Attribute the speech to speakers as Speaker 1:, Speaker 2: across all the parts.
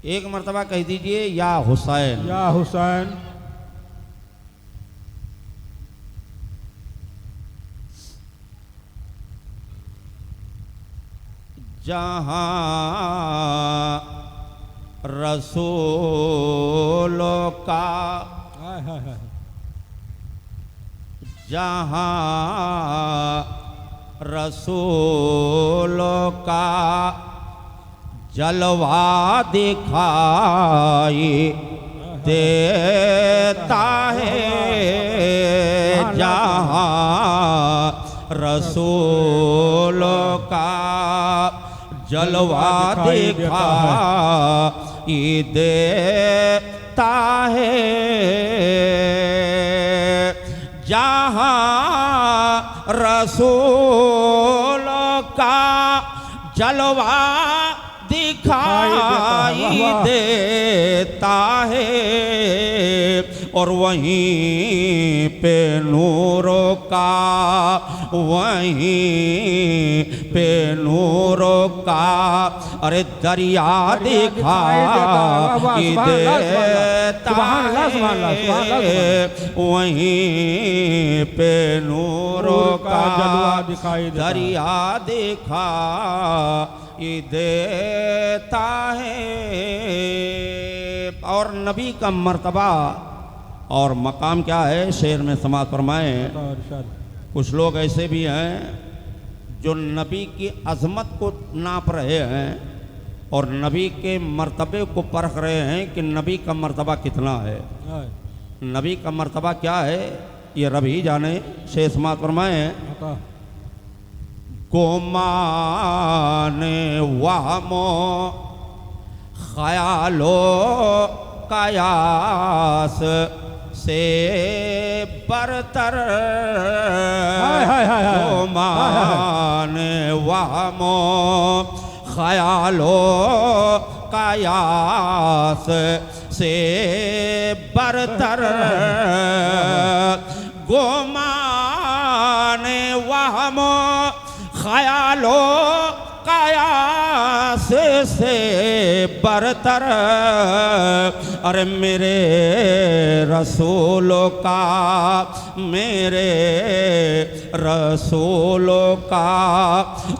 Speaker 1: एक मर्तबा कह दीजिए या हुसैन।
Speaker 2: या हुसैन।
Speaker 1: जहाँ रसूलों का, जहाँ रसूलों का जलवा दिखाई देता है, जहाँ रसूलों का जलवा दिखाई देता है, जहाँ रसूलों का जलवा दिखाई देता है, और वहीं पे नूरों का, वहीं पे नूरों का अरे दरिया दिखाई देता है, वहीं पे नूरों का दरिया दिखाई देता है। और नबी का मर्तबा और मकाम क्या है, शेर में समाज फरमाए। कुछ लोग ऐसे भी हैं जो नबी की अज़मत को नाप रहे हैं और नबी के मर्तबे को परख रहे हैं कि नबी का मर्तबा कितना है। नबी का मर्तबा क्या है ये रब ही जाने। शेर समाज फरमाए। गोमाने वहमो ख़यालो कयास से बरतर, गोमाने वहमो ख़यालो कयास से बरतर, गोमाने वहमो ख़यालो कयास से बरतर, अरे मेरे रसूलों का, मेरे रसूलों का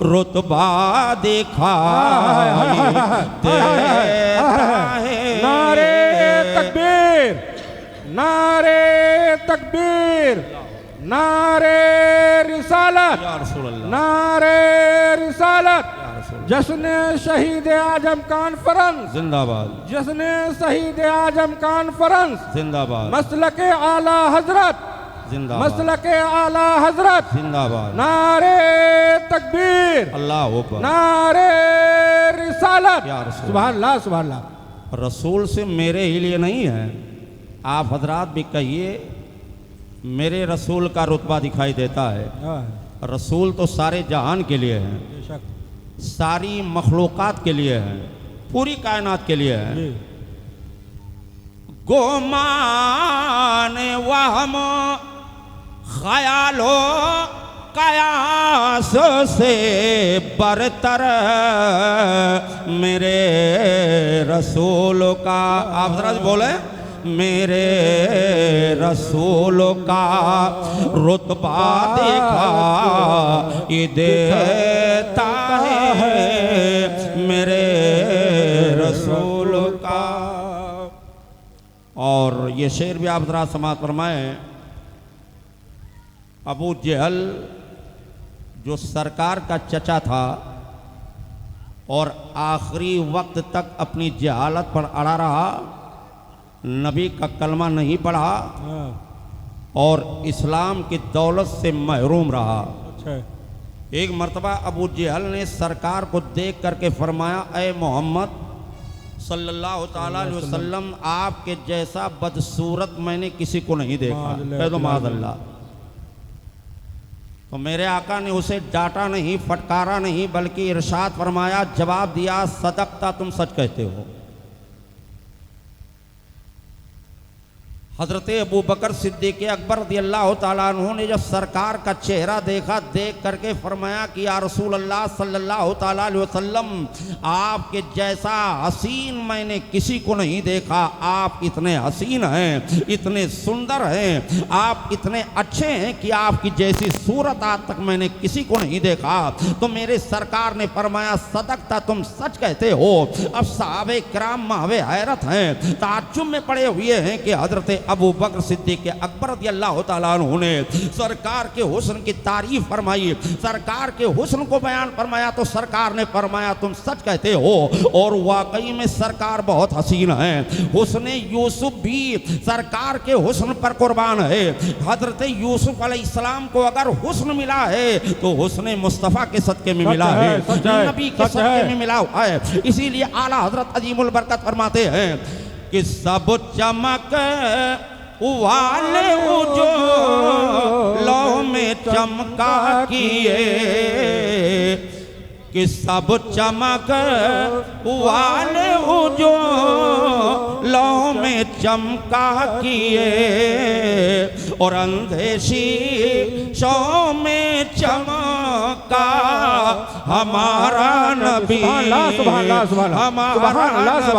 Speaker 1: रुतबा दिखाई देता है।
Speaker 2: नारे तकबीर, नारे तकबीर, नारे रिसालत, नारे रिसालत, जश्न शहीद आजम कॉन्फ्रेंस
Speaker 1: जिंदाबाद,
Speaker 2: जश्न शहीद आजम कॉन्फ्रेंस
Speaker 1: जिंदाबाद,
Speaker 2: मसलके आला हजरत
Speaker 1: जिंदाबाद,
Speaker 2: मसलके आला हजरत
Speaker 1: जिंदाबाद,
Speaker 2: नारे तकबीर,
Speaker 1: अल्लाह अकबर,
Speaker 2: नारे रिसालत,
Speaker 1: या रसूल।
Speaker 2: सुभान अल्लाह, सुभान अल्लाह।
Speaker 1: रसूल से मेरे ही लिए नहीं है, आप हजरात भी कहिए मेरे रसूल का रुतबा दिखाई देता है। रसूल तो सारे जहान के लिए है, सारी मखलूकात के लिए है, पूरी कायनात के लिए है। गोमाने वहम ख़यालो कयास से बरतर, मेरे रसूल का, आप जरा बोले, मेरे रसूल का रुतबा दिखाई देता है, मेरे रसूल का। और ये शेर भी आप जरा समाज फरमाएं। अबू जहल जो सरकार का चचा था और आखिरी वक्त तक अपनी जहालत पर अड़ा रहा, नबी का कलमा नहीं पढ़ा और इस्लाम की दौलत से महरूम रहा। एक मर्तबा अबू जहल ने सरकार को देख करके फरमाया, ए मोहम्मद सल्लल्लाहु ताला अलैहि वसल्लम, आपके जैसा बदसूरत मैंने किसी को नहीं देखा। कह दो माज़अल्लाह। तो मेरे आका ने उसे डांटा नहीं, फटकारा नहीं, बल्कि इरशाद फरमाया, जवाब दिया, सदकता, तुम सच कहते हो। हजरत अबू बकर सिद्दीक़ अकबर रज़ियल्लाहु ताला अन्हु ने जब सरकार का चेहरा देखा, देख करके फरमाया कि या रसूल अल्लाह सल्लल्लाहु ताला अलैहि वसल्लम, आपके जैसा हसीन मैंने किसी को नहीं देखा। आप इतने हसीन हैं, इतने सुंदर हैं, आप इतने अच्छे हैं कि आपकी जैसी सूरत आज तक मैंने किसी को नहीं देखा। तो मेरे सरकार ने फरमाया सदकता, तुम सच कहते हो। अब सहाबे किराम माहवे हैरत हैं, ताज्जुब में पड़े हुए हैं कि हजरत अबू बकर सिद्दीक़ अकबर रज़ियल्लाहु ताला अन्हु ने सरकार के हुस्न की तारीफ फरमाई, सरकार के हुस्न को बयान फरमाया। तो सरकार ने फरमाया तुम सच कहते हो, और वाकई में सरकार बहुत हसीन है। हुस्न यूसुफ भी सरकार के हुस्न पर कुर्बान है। हजरत यूसुफ अलैहिस्सलाम को अगर हुस्न मिला है तो हुस्न मुस्तफ़ा के सदके में मिला है, नबी के सदके में मिला है। इसीलिए आला हजरत अजीमुल बरकत फरमाते हैं कि सब चमक वाले जो लौ में चमका किए, कि सब चमक वाले जो लौ में चमका किए, और अंधेशी शो में चमका हमारा नबी, हमारा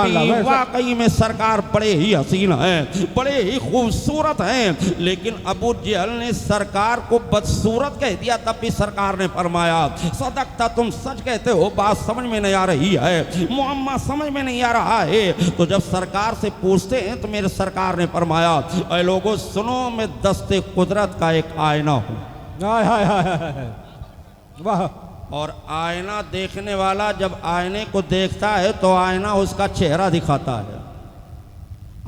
Speaker 1: नबी। वाकई में सरकार बड़े ही हसीन हैं, बड़े ही खूबसूरत हैं। लेकिन अबू जहल ने सरकार को बदसूरत कह दिया, तब भी सरकार ने फरमाया सदकता, तुम सच कहते हो। बात समझ में नहीं आ रही है, मुअम्मा समझ में नहीं आ रहा है। तो जब सरकार से पूछते हैं तो मेरे सरकार ने फरमाया ऐ लोगों सुनो, मैं दस्ते कुदरत का एक आईना हूँ।
Speaker 2: वाह।
Speaker 1: और आईना देखने वाला जब आईने को देखता है तो आईना उसका चेहरा दिखाता है,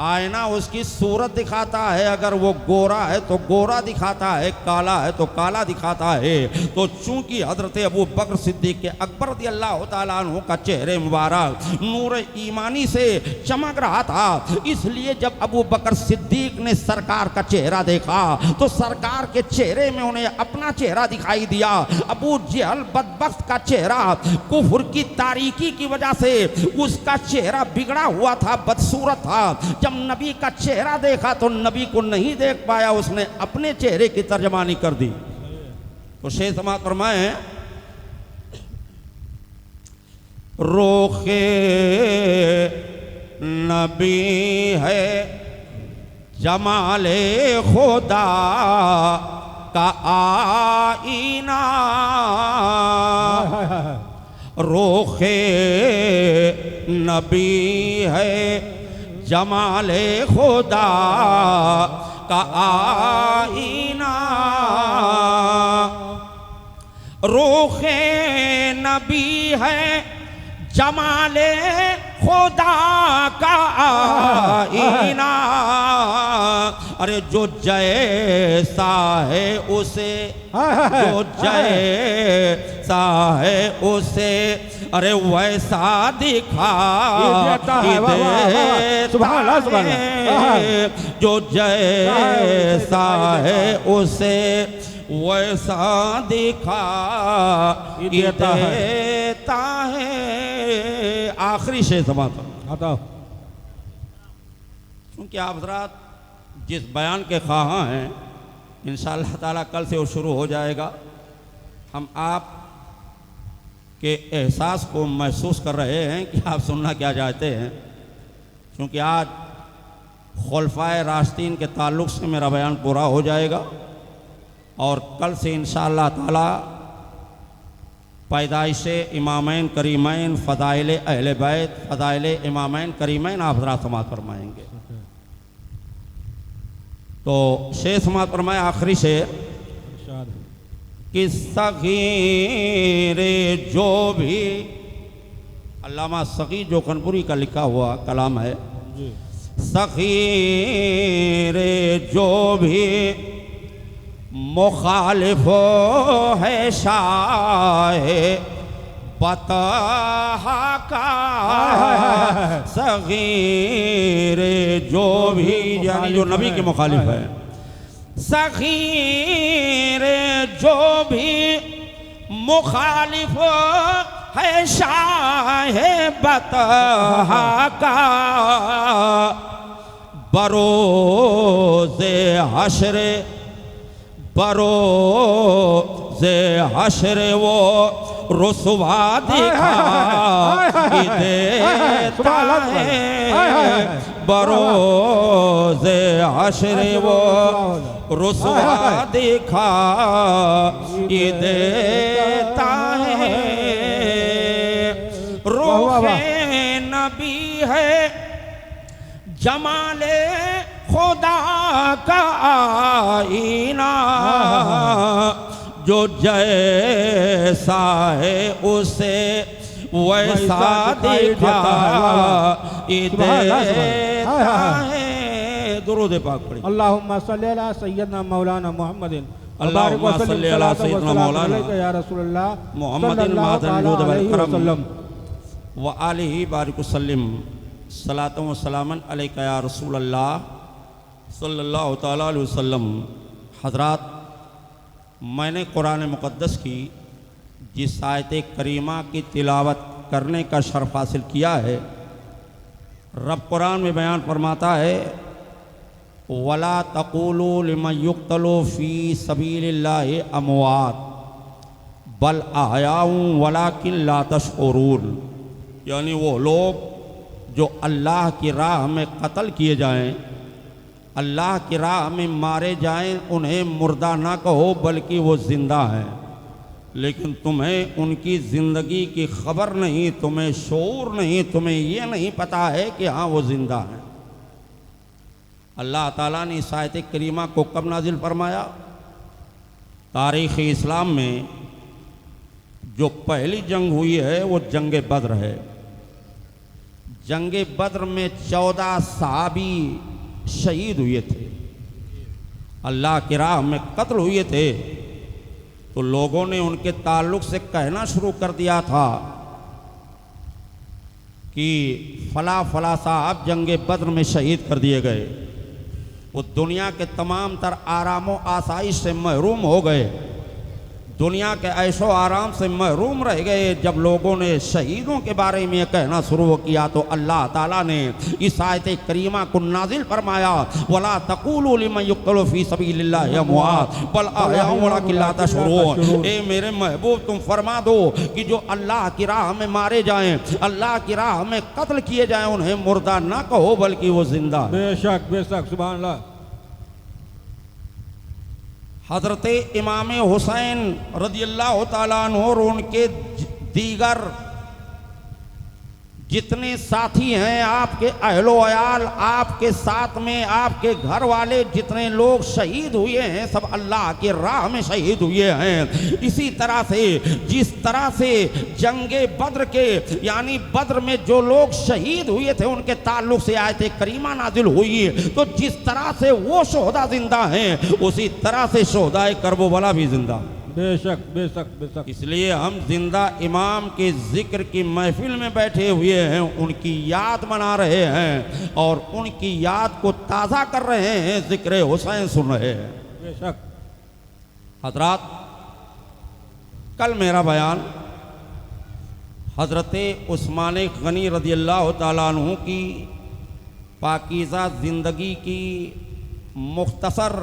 Speaker 1: आईना उसकी सूरत दिखाता है। अगर वो गोरा है तो गोरा दिखाता है, काला है तो काला दिखाता है। तो चूंकि हजरत अबू बकर सिद्दीक़ अकबर रज़ियल्लाहु ताला अन्हु का चेहरे मुबारक नूर ईमानी से चमक रहा था, इसलिए जब अबू बकर सिद्दीक़ ने सरकार का चेहरा देखा तो सरकार के चेहरे में उन्हें अपना चेहरा दिखाई दिया। अबू जहल बदबख्त का चेहरा कुफ्र की तारीकी की वजह से उसका चेहरा बिगड़ा हुआ था, बदसूरत था। जब नबी का चेहरा देखा तो नबी को नहीं देख पाया, उसने अपने चेहरे की तर्जमानी कर दी। तो शेख समात फरमाए रोखे नबी है जमाले खुदा का आईना, रोखे नबी है जमाले खुदा का आईना, रोखे नबी है जमाले खुदा का आईना। अरे जो जैसा है उसे, जो जैसा है उसे अरे वैसा दिखा देता है, जो जैसा है उसे वैसा दिखा देता है। आखिरी शेर समाता, क्योंकि आप हज़रात जिस बयान के ख्वाहा हैं इंशाअल्लाह ताला कल से वो शुरू हो जाएगा। हम आप के एहसास को महसूस कर रहे हैं कि आप सुनना क्या चाहते हैं, क्योंकि आज खुलफाए राशिदीन के ताल्लुक़ से मेरा बयान पूरा हो जाएगा और कल से इंशाअल्लाह ताला पैदाइश इमामैन करीमैन, फ़दाइल अहले बैत, फ़दाइल इमामैन करीमैन आप हज़रात समाअत फरमाएंगे। तो शेर समाअत फरमाए आखिरी शेर कि सगीरे जो भी, अल्लामा सगी जोखनपुरी का लिखा हुआ कलाम है, सगीरे जो भी मुखालिफ है शाहे बतहा का, सगीरे जो भी यानी जो नबी के मुखालिफ है, सगीरे जो भी मुखालिफ है शाहे बतहा का, बरोज़े हश्र बरोज़े हश्र वो रुसवा दिखाई देता है। बरोज़े हश्र वो रुसवा दिखाई देता है। रूहे नबी है जमाले खुदा का आईना, जो जैसा है उसे वैसा दिखाई देता है। दुरूद पाक पढ़िए।
Speaker 2: अल्लाहुम्मा सल्ली अला सय्यदना मौलाना मुहम्मदिन
Speaker 1: अल्लाहुम्मा सल्ली अला सय्यदना मौलाना
Speaker 2: या रसूलल्लाह
Speaker 1: मुहम्मदिन मादल वल करम व आलिहि बारिक वसल्लम सलातो व सलामन अलैका या रसूल अल्लाह सल्लल्लाहु तआला अलैहि वसल्लम। हज़रात, मैंने कुरान मुक़द्दस की जिस आयत करीमा की तिलावत करने का शर्फ हासिल किया है, रब कुरान में बयान फरमाता है वला तक़ूलू लिमन युक़्तलू फ़ी सबीलिल्लाहि अमवात बल अहयाउन वलाकिन ला तशऊरून। यानी वो लोग जो अल्लाह की राह में कत्ल किए जाएं, अल्लाह की राह में मारे जाएं, उन्हें मुर्दा ना कहो बल्कि वो ज़िंदा हैं। लेकिन तुम्हें उनकी ज़िंदगी की खबर नहीं, तुम्हें शऊर नहीं, तुम्हें ये नहीं पता है कि हाँ वो ज़िंदा हैं। अल्लाह ताला ने इस आयत करीमा को कब नाजिल फरमाया? तारीख़ इस्लाम में जो पहली जंग हुई है वो जंग बद्र है। जंग बद्र में 14 सहाबी शहीद हुए थे, अल्लाह की राह में कत्ल हुए थे। तो लोगों ने उनके ताल्लुक से कहना शुरू कर दिया था कि फला फला साहब जंग बद्र में शहीद कर दिए गए। वो दुनिया के तमाम तर आरामों आसाइश से महरूम हो गए, दुनिया के ऐशो आराम से महरूम रह गए। जब लोगों ने शहीदों के बारे में कहना शुरू किया तो अल्लाह ताला ने इस आयत करीमा को नाजिल फरमाया वला तक़ूलू लिमन युक़्तलू फ़ी सबीलिल्लाहि अमवात बल अहयाउन वलाकिन ला तशऊरून। ए मेरे महबूब, तुम फरमा दो कि जो अल्लाह की राह में मारे जाएं, अल्लाह की राह में कत्ल किए जाएं, उन्हें मुर्दा ना कहो बल्कि वो जिंदा।
Speaker 2: बेशक बेशक, सुभान अल्लाह।
Speaker 1: हज़रत इमाम हुसैन रज़ियल्लाहु ताला अन्हु और उनके दीगर जितने साथी हैं, आपके अहलो अयाल, आपके साथ में आपके घर वाले जितने लोग शहीद हुए हैं, सब अल्लाह के राह में शहीद हुए हैं। इसी तरह से जिस तरह से जंगे बद्र के यानी बद्र में जो लोग शहीद हुए थे उनके ताल्लुक से आयत करीमा नाजिल हुई, तो जिस तरह से वो शोहदा जिंदा हैं उसी तरह से शोहदाए करबला भी जिंदा।
Speaker 2: बेशक बेशक बेशक।
Speaker 1: इसलिए हम जिंदा इमाम के जिक्र की महफिल में बैठे हुए हैं, उनकी याद मना रहे हैं और उनकी याद को ताज़ा कर रहे हैं, जिक्र हुसैन सुन रहे हैं।
Speaker 2: बेशक।
Speaker 1: हज़रात, कल मेरा बयान हज़रत उस्मान गनी रज़ियल्लाहु ताला अन्हु की पाकीज़ा ज़िंदगी की मुख्तसर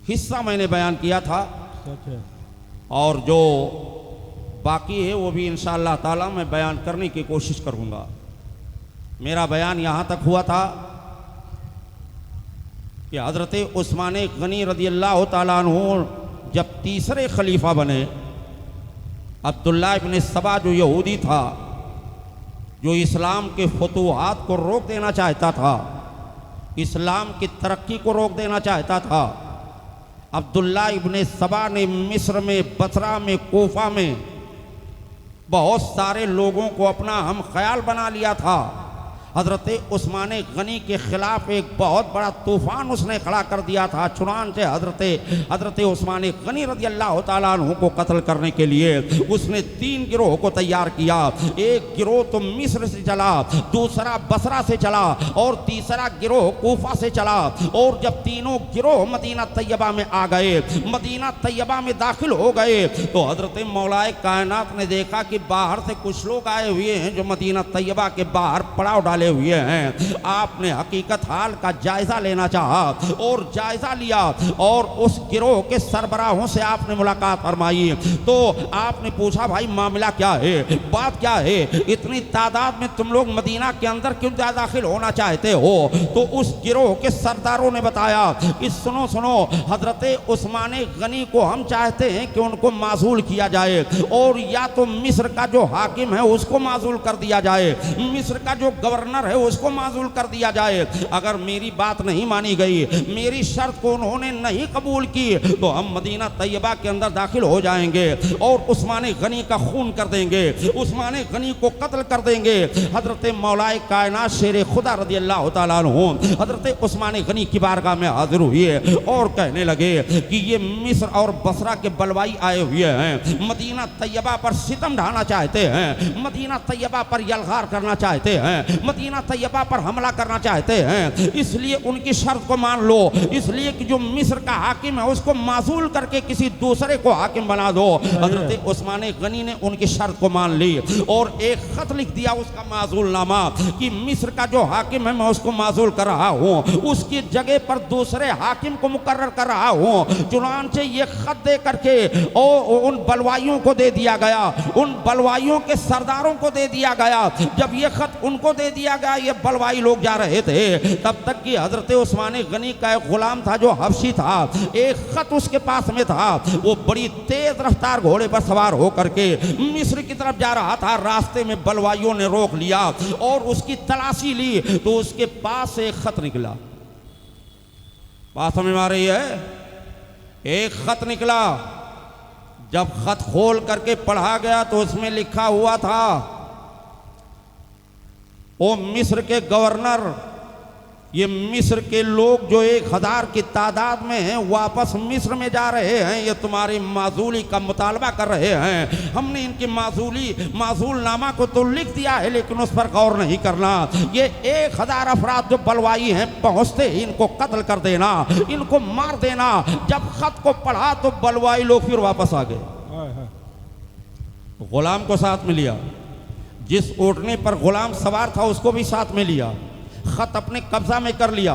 Speaker 1: हिस्सा मैंने बयान किया था, और जो बाकी है वो भी इंशाअल्लाह ताला मैं बयान करने की कोशिश करूँगा। मेरा बयान यहाँ तक हुआ था कि हज़रत उस्मान गनी रज़ियल्लाहु ताला अन्हु जब तीसरे खलीफा बने, अब्दुल्ला इब्न सबा जो यहूदी था, जो इस्लाम के फतूहात को रोक देना चाहता था, इस्लाम की तरक्की को रोक देना चाहता था, अब्दुल्ला इब्न सबा ने मिस्र में, बसरा में, कोफा में बहुत सारे लोगों को अपना हम ख्याल बना लिया था। हजरत उस्मान गनी के खिलाफ एक बहुत बड़ा तूफान उसने खड़ा कर दिया था। चुनांचे हजरत उस्मान गनी रज़ी अल्लाह तआला अन्हु को कत्ल करने के लिए उसने 3 गिरोह को तैयार किया। एक गिरोह तो मिस्र से चला, दूसरा बसरा से चला और तीसरा गिरोह कूफा से चला। और जब तीनों गिरोह मदीना तैयबा में आ गए, मदीना तैयबा में दाखिल हो गए, तो हजरत मौलाए कायनात ने देखा कि बाहर से कुछ लोग आए हुए हैं जो मदीना तैयबा के बाहर पड़ाव डाले हुए हैं। आपने हकीकत हाल का जायजा लेना चाहा और जायजा लिया और उस गिरोह के सरबराहों से आपने मुलाकात फरमाई। तो आपने पूछा भाई मामला क्या है, बात क्या है, इतनी तादाद में तुम लोग मदीना के अंदर क्यों दाखिल होना चाहते हो? तो उस गिरोह के सरदारों ने बताया कि सुनो सुनो, हजरत उस्मान गनी को हम चाहते हैं कि उनको माजूल किया जाए और या तो मिस्र का जो हाकिम है उसको माजूल कर दिया जाए, मिस्र का जो गवर्नर है उसको माजूल कर दिया जाए। अगर मेरी बात नहीं मानी गई, मेरी शर्त को उन्होंने नहीं कबूल की, तो हम मदीना तैयबा के अंदर दाखिल हो जाएंगे और उस्मान गनी का खून कर देंगे, उस्मान गनी को कत्ल कर देंगे। हजरत मौलाए कायनात शेर खुदा रज़ी अल्लाह तआला अन्हु हजरत उस्मान गनी की बारगाह में हाजिर हुए और कहने लगे कि ये मिस्र और बसरा के बलवाई आए हुए हैं, मदीना तैयबा पर सितम ढाना चाहते हैं, मदीना तैयबा पर यलगार करना चाहते हैं, मदीना तैयबा पर हमला करना चाहते हैं। इसलिए उनकी शर्त को मान लो, इसलिए कि जो मिस्र का हाकिम है उसको माजूल करके किसी दूसरे को हाकिम बना दो। हजरत उस्मान गनी ने उनकी शर्त को मान ली और एक खत लिख दिया उसका माजूल नामा कि मिस्र का जो हाकिम है मैं उसको माजूल कर रहा हूँ, उसकी जगह पर दूसरे हाकिम को मुकर्रर कर रहा हूँ। चुनांचे ये खत दे करके उन बलवाइयों को दे दिया गया, उन बलवाइयों के सरदारों को दे दिया गया। जब ये खत उनको दे दिया गया, ये बलवाई लोग जा रहे थे, तब तक कि हजरत उस्मान गनी का एक गुलाम था जो हबशी था, एक खत उसके पास में था। वो बड़ी तेज रफ्तार घोड़े पर सवार होकर के मिस्र की तरफ जा रहा था। रास्ते में बलवाइयों ने रोक लिया और उसकी तलाशी ली, तो उसके पास से एक खत निकला। बात समझ में आ रही है? एक खत निकला। जब खत खोल करके पढ़ा गया तो उसमें लिखा हुआ था, ओ मिस्र के गवर्नर, ये मिस्र के लोग जो 1000 की तादाद में हैं वापस मिस्र में जा रहे हैं, ये तुम्हारी माजूली का मुतालबा कर रहे हैं। हमने इनकी माजूल नामा को तो लिख दिया है लेकिन उस पर गौर नहीं करना। ये 1000 अफराद जो बलवाई हैं पहुंचते ही इनको कत्ल कर देना, इनको मार देना। जब खत को पढ़ा तो बलवाई लोग फिर वापस आ गए, गुलाम को साथ में लिया, जिस ऊँटने पर गुलाम सवार था उसको भी साथ में लिया, खत अपने कब्जा में कर लिया।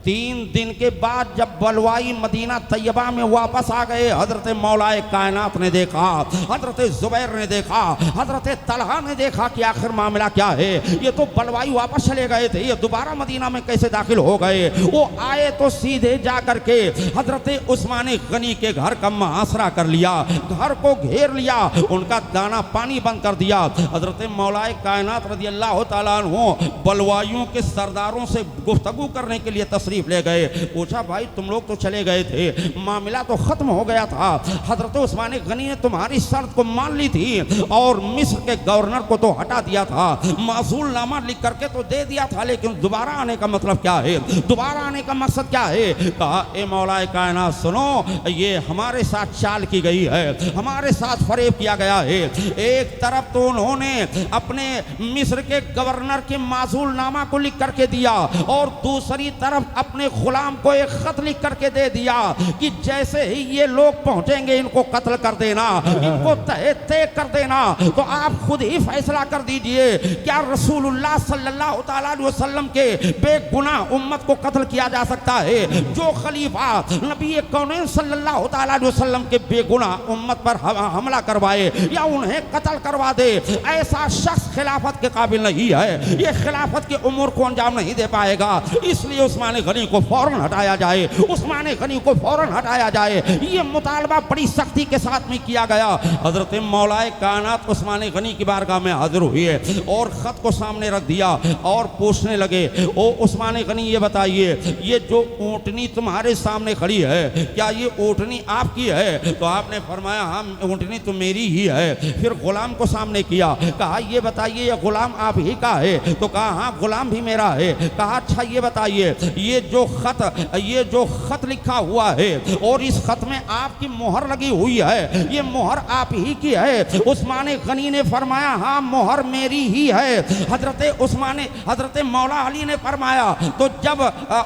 Speaker 1: 3 दिन के बाद जब बलवाई मदीना तैयबा में वापस आ गए, हजरत मौलाए कायनात ने देखा, हजरत जुबैर ने देखा, हजरत तलहा ने देखा कि आखिर मामला क्या है। ये तो बलवाई वापस चले गए थे, ये दोबारा मदीना में कैसे दाखिल हो गए? वो आए तो सीधे जा करके हजरत उस्मान गनी के घर का मुहासरा कर लिया, घर को घेर लिया, उनका दाना पानी बंद कर दिया। हजरत मौलाए कायनात रज़ी अल्लाह तआला अन्हु बलवाइयों के सरदारों से गुफ्तगू करने के लिए तशरीफ ले गए। पूछा भाई तुम लोग तो चले गए थे, मामला तो खत्म हो गया था, हजरत उस्मान गनी ने तुम्हारी शर्त को मान ली थी और मिस्र के गवर्नर को तो हटा दिया था, माजूल नामा लिख करके तो दे दिया था, लेकिन दोबारा आने का मतलब क्या है, दोबारा आने का मकसद क्या है? कहा ए मौलाए कायनात सुनो, ये हमारे साथ चाल की गई है, हमारे साथ फरेब किया गया है। एक तरफ तो उन्होंने अपने मिस्र के गवर्नर के माजूल नामा को लिख करके दिया और दूसरी तरफ अपने गुलाम को एक खत लिख करके दे दिया कि जैसे ही ये लोग पहुंचेंगे इनको कत्ल कर देना, इनको तय कर देना। तो आप खुद ही फैसला कर दीजिए, क्या रसूलुल्लाह सल्लल्लाहु ताला अलैहि वसल्लम के बेगुनाह उम्मत को कत्ल किया जा सकता है? जो खलीफा नबी कौनैन सल्लल्लाहु ताला अलैहि वसल्लम के बेगुनाह उम्मत पर हमला करवाए या उन्हें कत्ल करवा दे, ऐसा शख्स खिलाफत के काबिल नहीं है, ये खिलाफत के उम्र को अंजाम नहीं दे पाएगा। इसलिए उस्मान गनी को फौरन हटाया जाए, उस्मान गनी को फौरन हटाया जाए। ये मुतालबा बड़ी सख्ती के साथ में किया गया। हजरत मौलाए कायनात उस्मान गनी की बारगाह में हाजिर हुए और ख़त को सामने रख दिया और पूछने लगे, ओ उस्मान गनी ये बताइए, ये जो ऊँटनी तुम्हारे सामने खड़ी है, क्या ये ऊँटनी आपकी है? तो आपने फरमाया हाँ ऊँटनी तो मेरी ही है। फिर गुलाम को सामने किया, कहा ये बताइए ये गुलाम आप ही का है? तो कहा हाँ गुलाम भी मेरा है। कहा अच्छा ये बताइए, ये जो खत लिखा हुआ है और इस खत में आपकी मोहर लगी हुई है, ये मोहर आप ही की है? उस्मान गनी ने फरमाया हाँ मोहर मेरी ही है। हजरत मौला अली ने फरमाया तो जब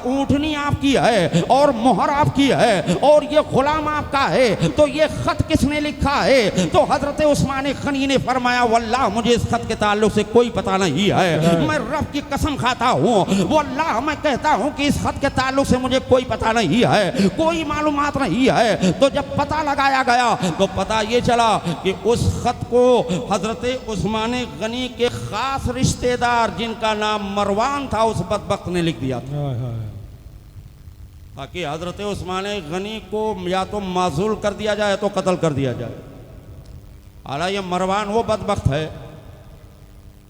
Speaker 1: ऊँटनी आपकी है और मोहर आपकी है और ये गुलाम आपका है तो ये खत किसने लिखा है? तो हजरत उस्मान गनी ने फरमाया वल्लाह मुझे इस खत के ताल्लुक से कोई पता नहीं है, मैं रब की कसम खाता हूँ, वल्लाह मैं कहता हूँ कि इस खत के ताल्लुक से मुझे कोई पता नहीं है, कोई मालूमात नहीं है। तो जब पता लगाया गया तो पता ये चला कि उस खत को हजरत उस्मान गनी के खास रिश्तेदार जिनका नाम मरवान था उस बदबख्त ने लिख दिया था, ताकि हजरत उस्मान गनी को या तो माजूल कर दिया जाए तो कत्ल कर दिया जाए। हालांकि मरवान वो बदबख्त है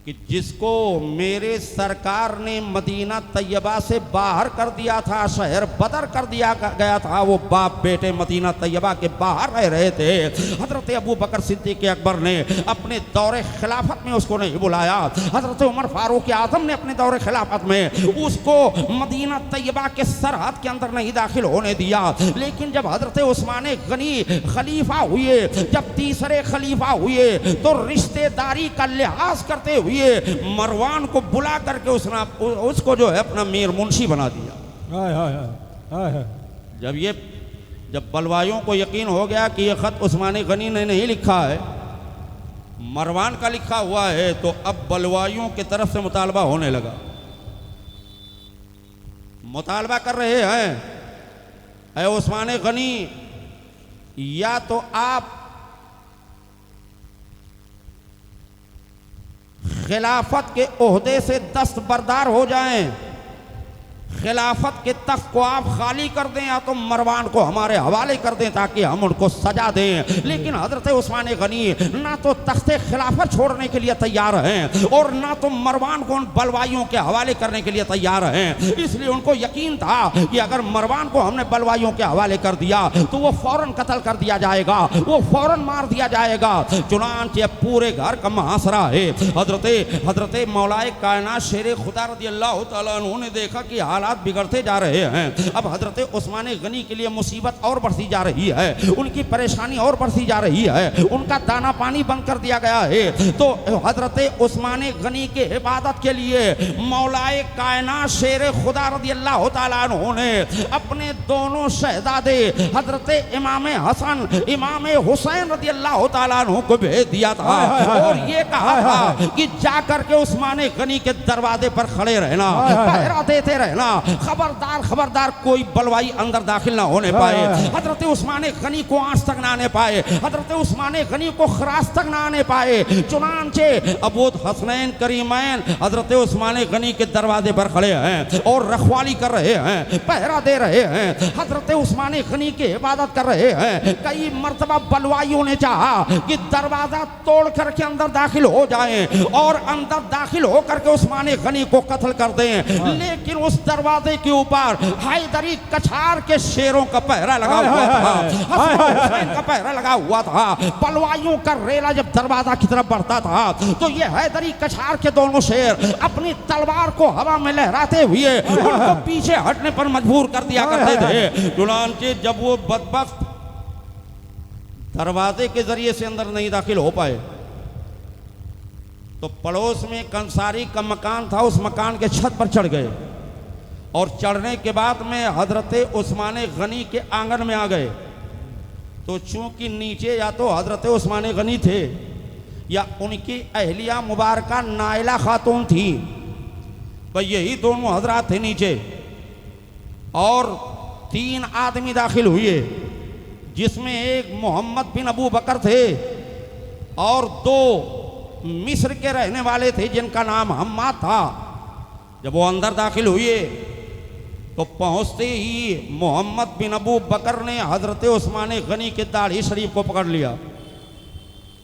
Speaker 1: कि जिसको मेरे सरकार ने मदीना तैयबा से बाहर कर दिया था, शहर बदर कर दिया गया था, वो बाप बेटे मदीना तैयबा के बाहर रह रहे थे। हजरत अबू बकर सिद्दीक़ अकबर ने अपने दौरे खिलाफत में उसको नहीं बुलाया, हजरत उमर फारूक आजम ने अपने दौरे खिलाफत में उसको मदीना तैयबा के सरहद के अंदर नहीं दाखिल होने दिया। लेकिन जब हजरत उस्मान गनी खलीफा हुए, जब तीसरे खलीफा हुए तो रिश्तेदारी का लिहाज करते हुए मरवान को बुला करके उसको जो है अपना मीर मुंशी बना दिया। जब बलवाइयों को यकीन हो गया कि यह खत उस्मान गनी ने नहीं लिखा है, मरवान का लिखा हुआ है, तो अब बलवाइयों की तरफ से मुतालबा होने लगा। मुतालबा कर रहे हैं, ऐ उस्मान गनी या तो आप खिलाफत के ओहदे से दस्तबरदार हो जाएं, खिलाफत के तख्त को आप खाली कर दें, या तो मरवान को हमारे हवाले कर दें ताकि हम उनको सजा दें। लेकिन हजरत उस्मान गनी ना तो तख्ते खिलाफत छोड़ने के लिए तैयार हैं और ना तो मरवान को उन बलवाइयों के हवाले करने के लिए तैयार हैं। इसलिए उनको यकीन था कि अगर मरवान को हमने बलवाइयों के हवाले कर दिया तो वो फौरन कत्ल कर दिया जाएगा, वो फौरन मार दिया जाएगा। चुनांचे पूरे घर का मुहासरा है। हजरत मौलाए कायनात शेर खुदा रज़ियल्लाहु तआला अन्हु ने देखा कि हालात बिगड़ते जा रहे हैं। अब हजरत उस्मान गनी के लिए मुसीबत और बढ़ती जा रही है, उनकी परेशानी और बढ़ती जा रही है, उनका दाना पानी बंद कर दिया गया है। तो हजरत उस्मान गनी के इबादत के लिए मौलाए कायनात शेर खुदा रज़ियल्लाहु तआला अन्हु ने अपने दोनों शहजादे हजरत इमाम हसन इमाम हुसैन रज़ियल्लाहु तआला अन्हु को भेज दिया था और ये कहा था कि जाकर के उस्मान गनी के दरवाजे पर खड़े रहना, पहरा देते रहना, खबरदार खबरदार कोई बलवाई अंदर दाखिल ना होने पाए, हजरत उस्मान गनी को आंच तक ना आने पाए, हजरत उस्मान गनी को खरास तक ना आने पाए। चुनांचे अबूद हसनैन करीमैन हजरत उस्मान गनी के दरवाजे पर खड़े हैं और रखवाली कर रहे हैं, पहरा दे रहे हैं, हजरत उस्मान गनी की इबादत कर रहे हैं। कई मर्तबा बलवाइयों ने चाहा कि दरवाजा तोड़ करके अंदर दाखिल हो जाएं और अंदर दाखिल होकर के उस्मान गनी को कत्ल कर दें, लेकिन उस दरवाजे के ऊपर हैदरी कछार के शेरों का पहरा लगा हुआ था, हुसैन का पहरा लगा हुआ था। बलवाइयों का रेला जब दरवाजा की तरफ बढ़ता था तो ये हैदरी कछार के दोनों शेर अपनी तलवार को हवा में लहराते हुए उनको पीछे हटने पर मजबूर कर दिया करते थे। चुनांचे जब वो बदबख्त दरवाजे के जरिए से अंदर नहीं दाखिल हो पाए तो पड़ोस में कंसारी का मकान था, उस मकान के छत पर चढ़ गए और चढ़ने के बाद में हजरत उस्मान गनी के आंगन में आ गए। तो चूंकि नीचे या तो हजरत उस्मान गनी थे या उनकी अहलिया मुबारका नाइला खातून थी, तो यही दोनों हजरात थे नीचे। और 3 आदमी दाखिल हुए जिसमें एक मोहम्मद बिन अबू बकर थे और 2 मिस्र के रहने वाले थे जिनका नाम हम्माद था। जब वो अंदर दाखिल हुए तो पहुंचते ही मोहम्मद बिन अबू बकर ने हजरत उस्मान गनी के दाढ़ी शरीफ को पकड़ लिया।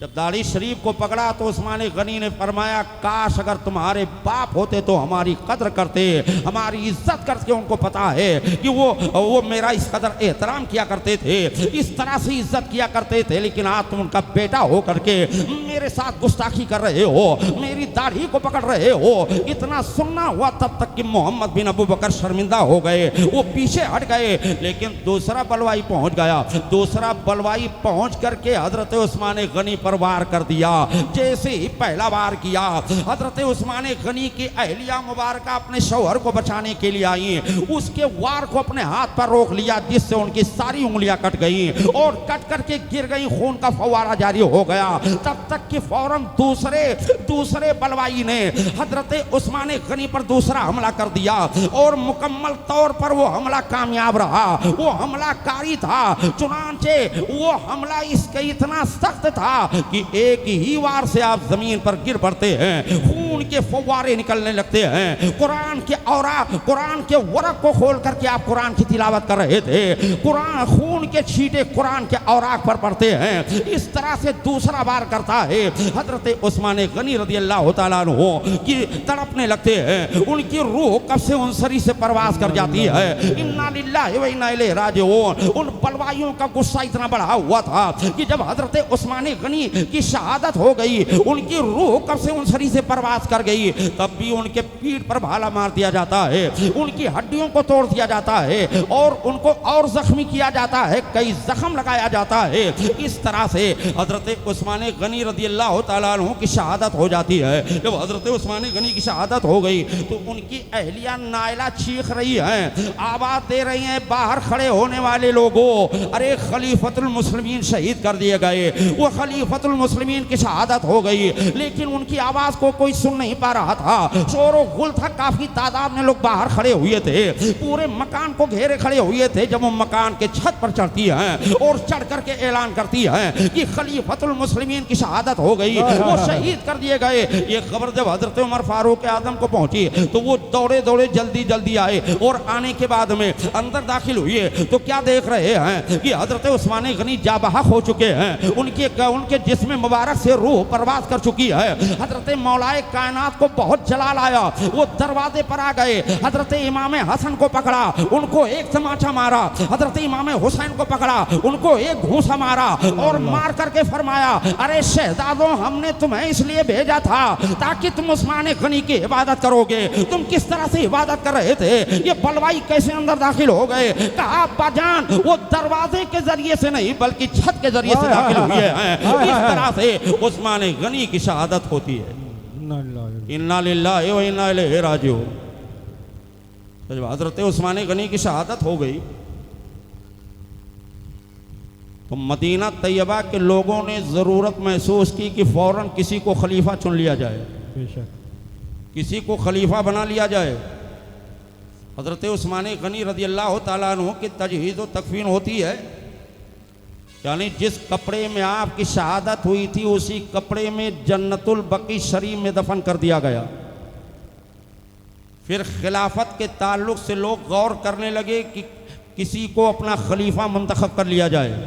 Speaker 1: जब दाढ़ी शरीफ को पकड़ा तो उस्मान गनी ने फरमाया, काश अगर तुम्हारे बाप होते तो हमारी कदर करते, हमारी इज्जत करके। उनको पता है कि वो मेरा इस कदर एहतराम किया करते थे, इस तरह से इज्जत किया करते थे, लेकिन आज तुम उनका बेटा हो करके मेरे साथ गुस्ताखी कर रहे हो, मेरी दाढ़ी को पकड़ रहे हो। इतना सुनना हुआ तब तक कि मोहम्मद बिन अबू बकर शर्मिंदा हो गए, वो पीछे हट गए। लेकिन दूसरा बलवाई पहुंच गया। दूसरा बलवाई पहुंच करके हजरत उस्मान गनी पर वार कर दिया। जैसे ही पहला वार किया, हजरत उस्मान गनी की अहलिया मुबारक अपने शौहर को बचाने के लिए आई, उसके वार को अपने हाथ पर रोक लिया, जिससे उनकी सारी उंगलियां कट गई और कट करके गिर गई, खून का फव्वारा जारी हो गया। तब तक कि फौरन दूसरे बलवाई ने हजरत उस्मान गनी पर दूसरा हमला कर दिया और मुकम्मल तौर पर वो हमला कामयाब रहा। वो हमला कारी था, चुनांचे वो हमला इसका इतना सख्त था कि एक ही वार से आप जमीन पर गिर पड़ते हैं, खून के फव्वारे निकलने लगते हैं। कुरान के वरक को खोल करके आप कुरान की तिलावत कर रहे थे, कुरान खून के छींटे कुरान के औराक पर पड़ते हैं। इस तरह से दूसरा वार करता है। हजरत उस्मान गनी रज़ियल्लाहु ताला अन्हु की तड़पने लगते हैं, उनकी रूह कब से उनसरी से परवास कर जाती है। इन्ना लिल्लाहि व इन्ना इलैहि राजिऊन। उन बलवाइयों का गुस्सा इतना बढ़ा हुआ था कि जब हजरत उस्मान गनी की शहादत हो गई, उनकी रूह कब से उनसरी से परवास कर गई, तब भी उनके पीठ पर भाला मार दिया जाता है, उनकी हड्डियों को तोड़ दिया जाता है और उनको और जख्मी किया जाता है, कई जख्म लगाया जाता है। इस तरह से हजरत उस्मान गनी रज़ियल्लाहु ताला अन्हु की शहादत हो जाती है। जब हजरत उस्मान गनी की शहादत हो गई तो उनकी अहलिया नायला चीख रही है, आवाज दे रही है, बाहर खड़े होने वाले लोगों, अरे खलीफतुल मुस्लिमीन शहीद कर दिए गए। वो खलीफतुल मुस्लिमीन की शहादत हो गई, लेकिन उनकी आवाज को कोई सुन नहीं पा रहा था। शोरो गुल था, काफी तादाद में लोग बाहर खड़े हुए थे, पूरे मकान को घेरे खड़े हुए थे। जब वो मकान के छत पर चढ़ती है और चढ़ करके ऐलान करती है कि खलीफतुल मुस्लिमीन की शहादत हो गई, वो शहीद कर दिए गए, ये खबर जब हजरत उमर फारूक आजम को पहुंची तो वो दौड़े दौड़े जल्दी आए और आने के बाद में अंदर दाखिल हुए तो क्या देख रहे हैं कि हजरत उस्मान गनी जाबहक हो चुके हैं, उनके जिस्म मुबारक से रूह परवास कर चुकी है। हजरत मौलाए कायनात को बहुत जलाल आया, वो दरवाजे पर आ गए, हजरत इमाम हसन को पकड़ा, उनको एक तमाचा मारा, हजरत इमाम हुसैन को पकड़ा, उनको एक घूंसा मारा और मार करके फरमाया, अरे शहजादों, हमने तुम्हें इसलिए भेजा था ताकि तुम उस्मान गनी की इबादत करोगे, तुम किस तरह से इबादत कर रहे थे, ये बलवाई कैसे अंदर दाखिल हो गए। कहा अब्बाजान, वो दरवाजे के जरिए से नहीं बल्कि छत के जरिए से दाखिल हुए हैं। इस तरह से उस्मान गनी की शहादत होती है। इन्ना लिल्लाहि व इन्ना इलैहि राजिऊन। तो जब हजरत उस्मान गनी की शहादत हो गई तो मदीना तैयबा के लोगों ने ज़रूरत महसूस की कि फ़ौरन किसी को खलीफा चुन लिया जाए, किसी को खलीफा बना लिया जाए। हजरत उस्मान गनी रज़ियल्लाहु ताला अन्हु की तजहीज़ व तकफीन होती है, यानी जिस कपड़े में आपकी शहादत हुई थी उसी कपड़े में जन्नतुल बकी शरीफ में दफन कर दिया गया। फिर खिलाफत के ताल्लुक से लोग गौर करने लगे कि किसी को अपना खलीफा मुंतखब कर लिया जाए,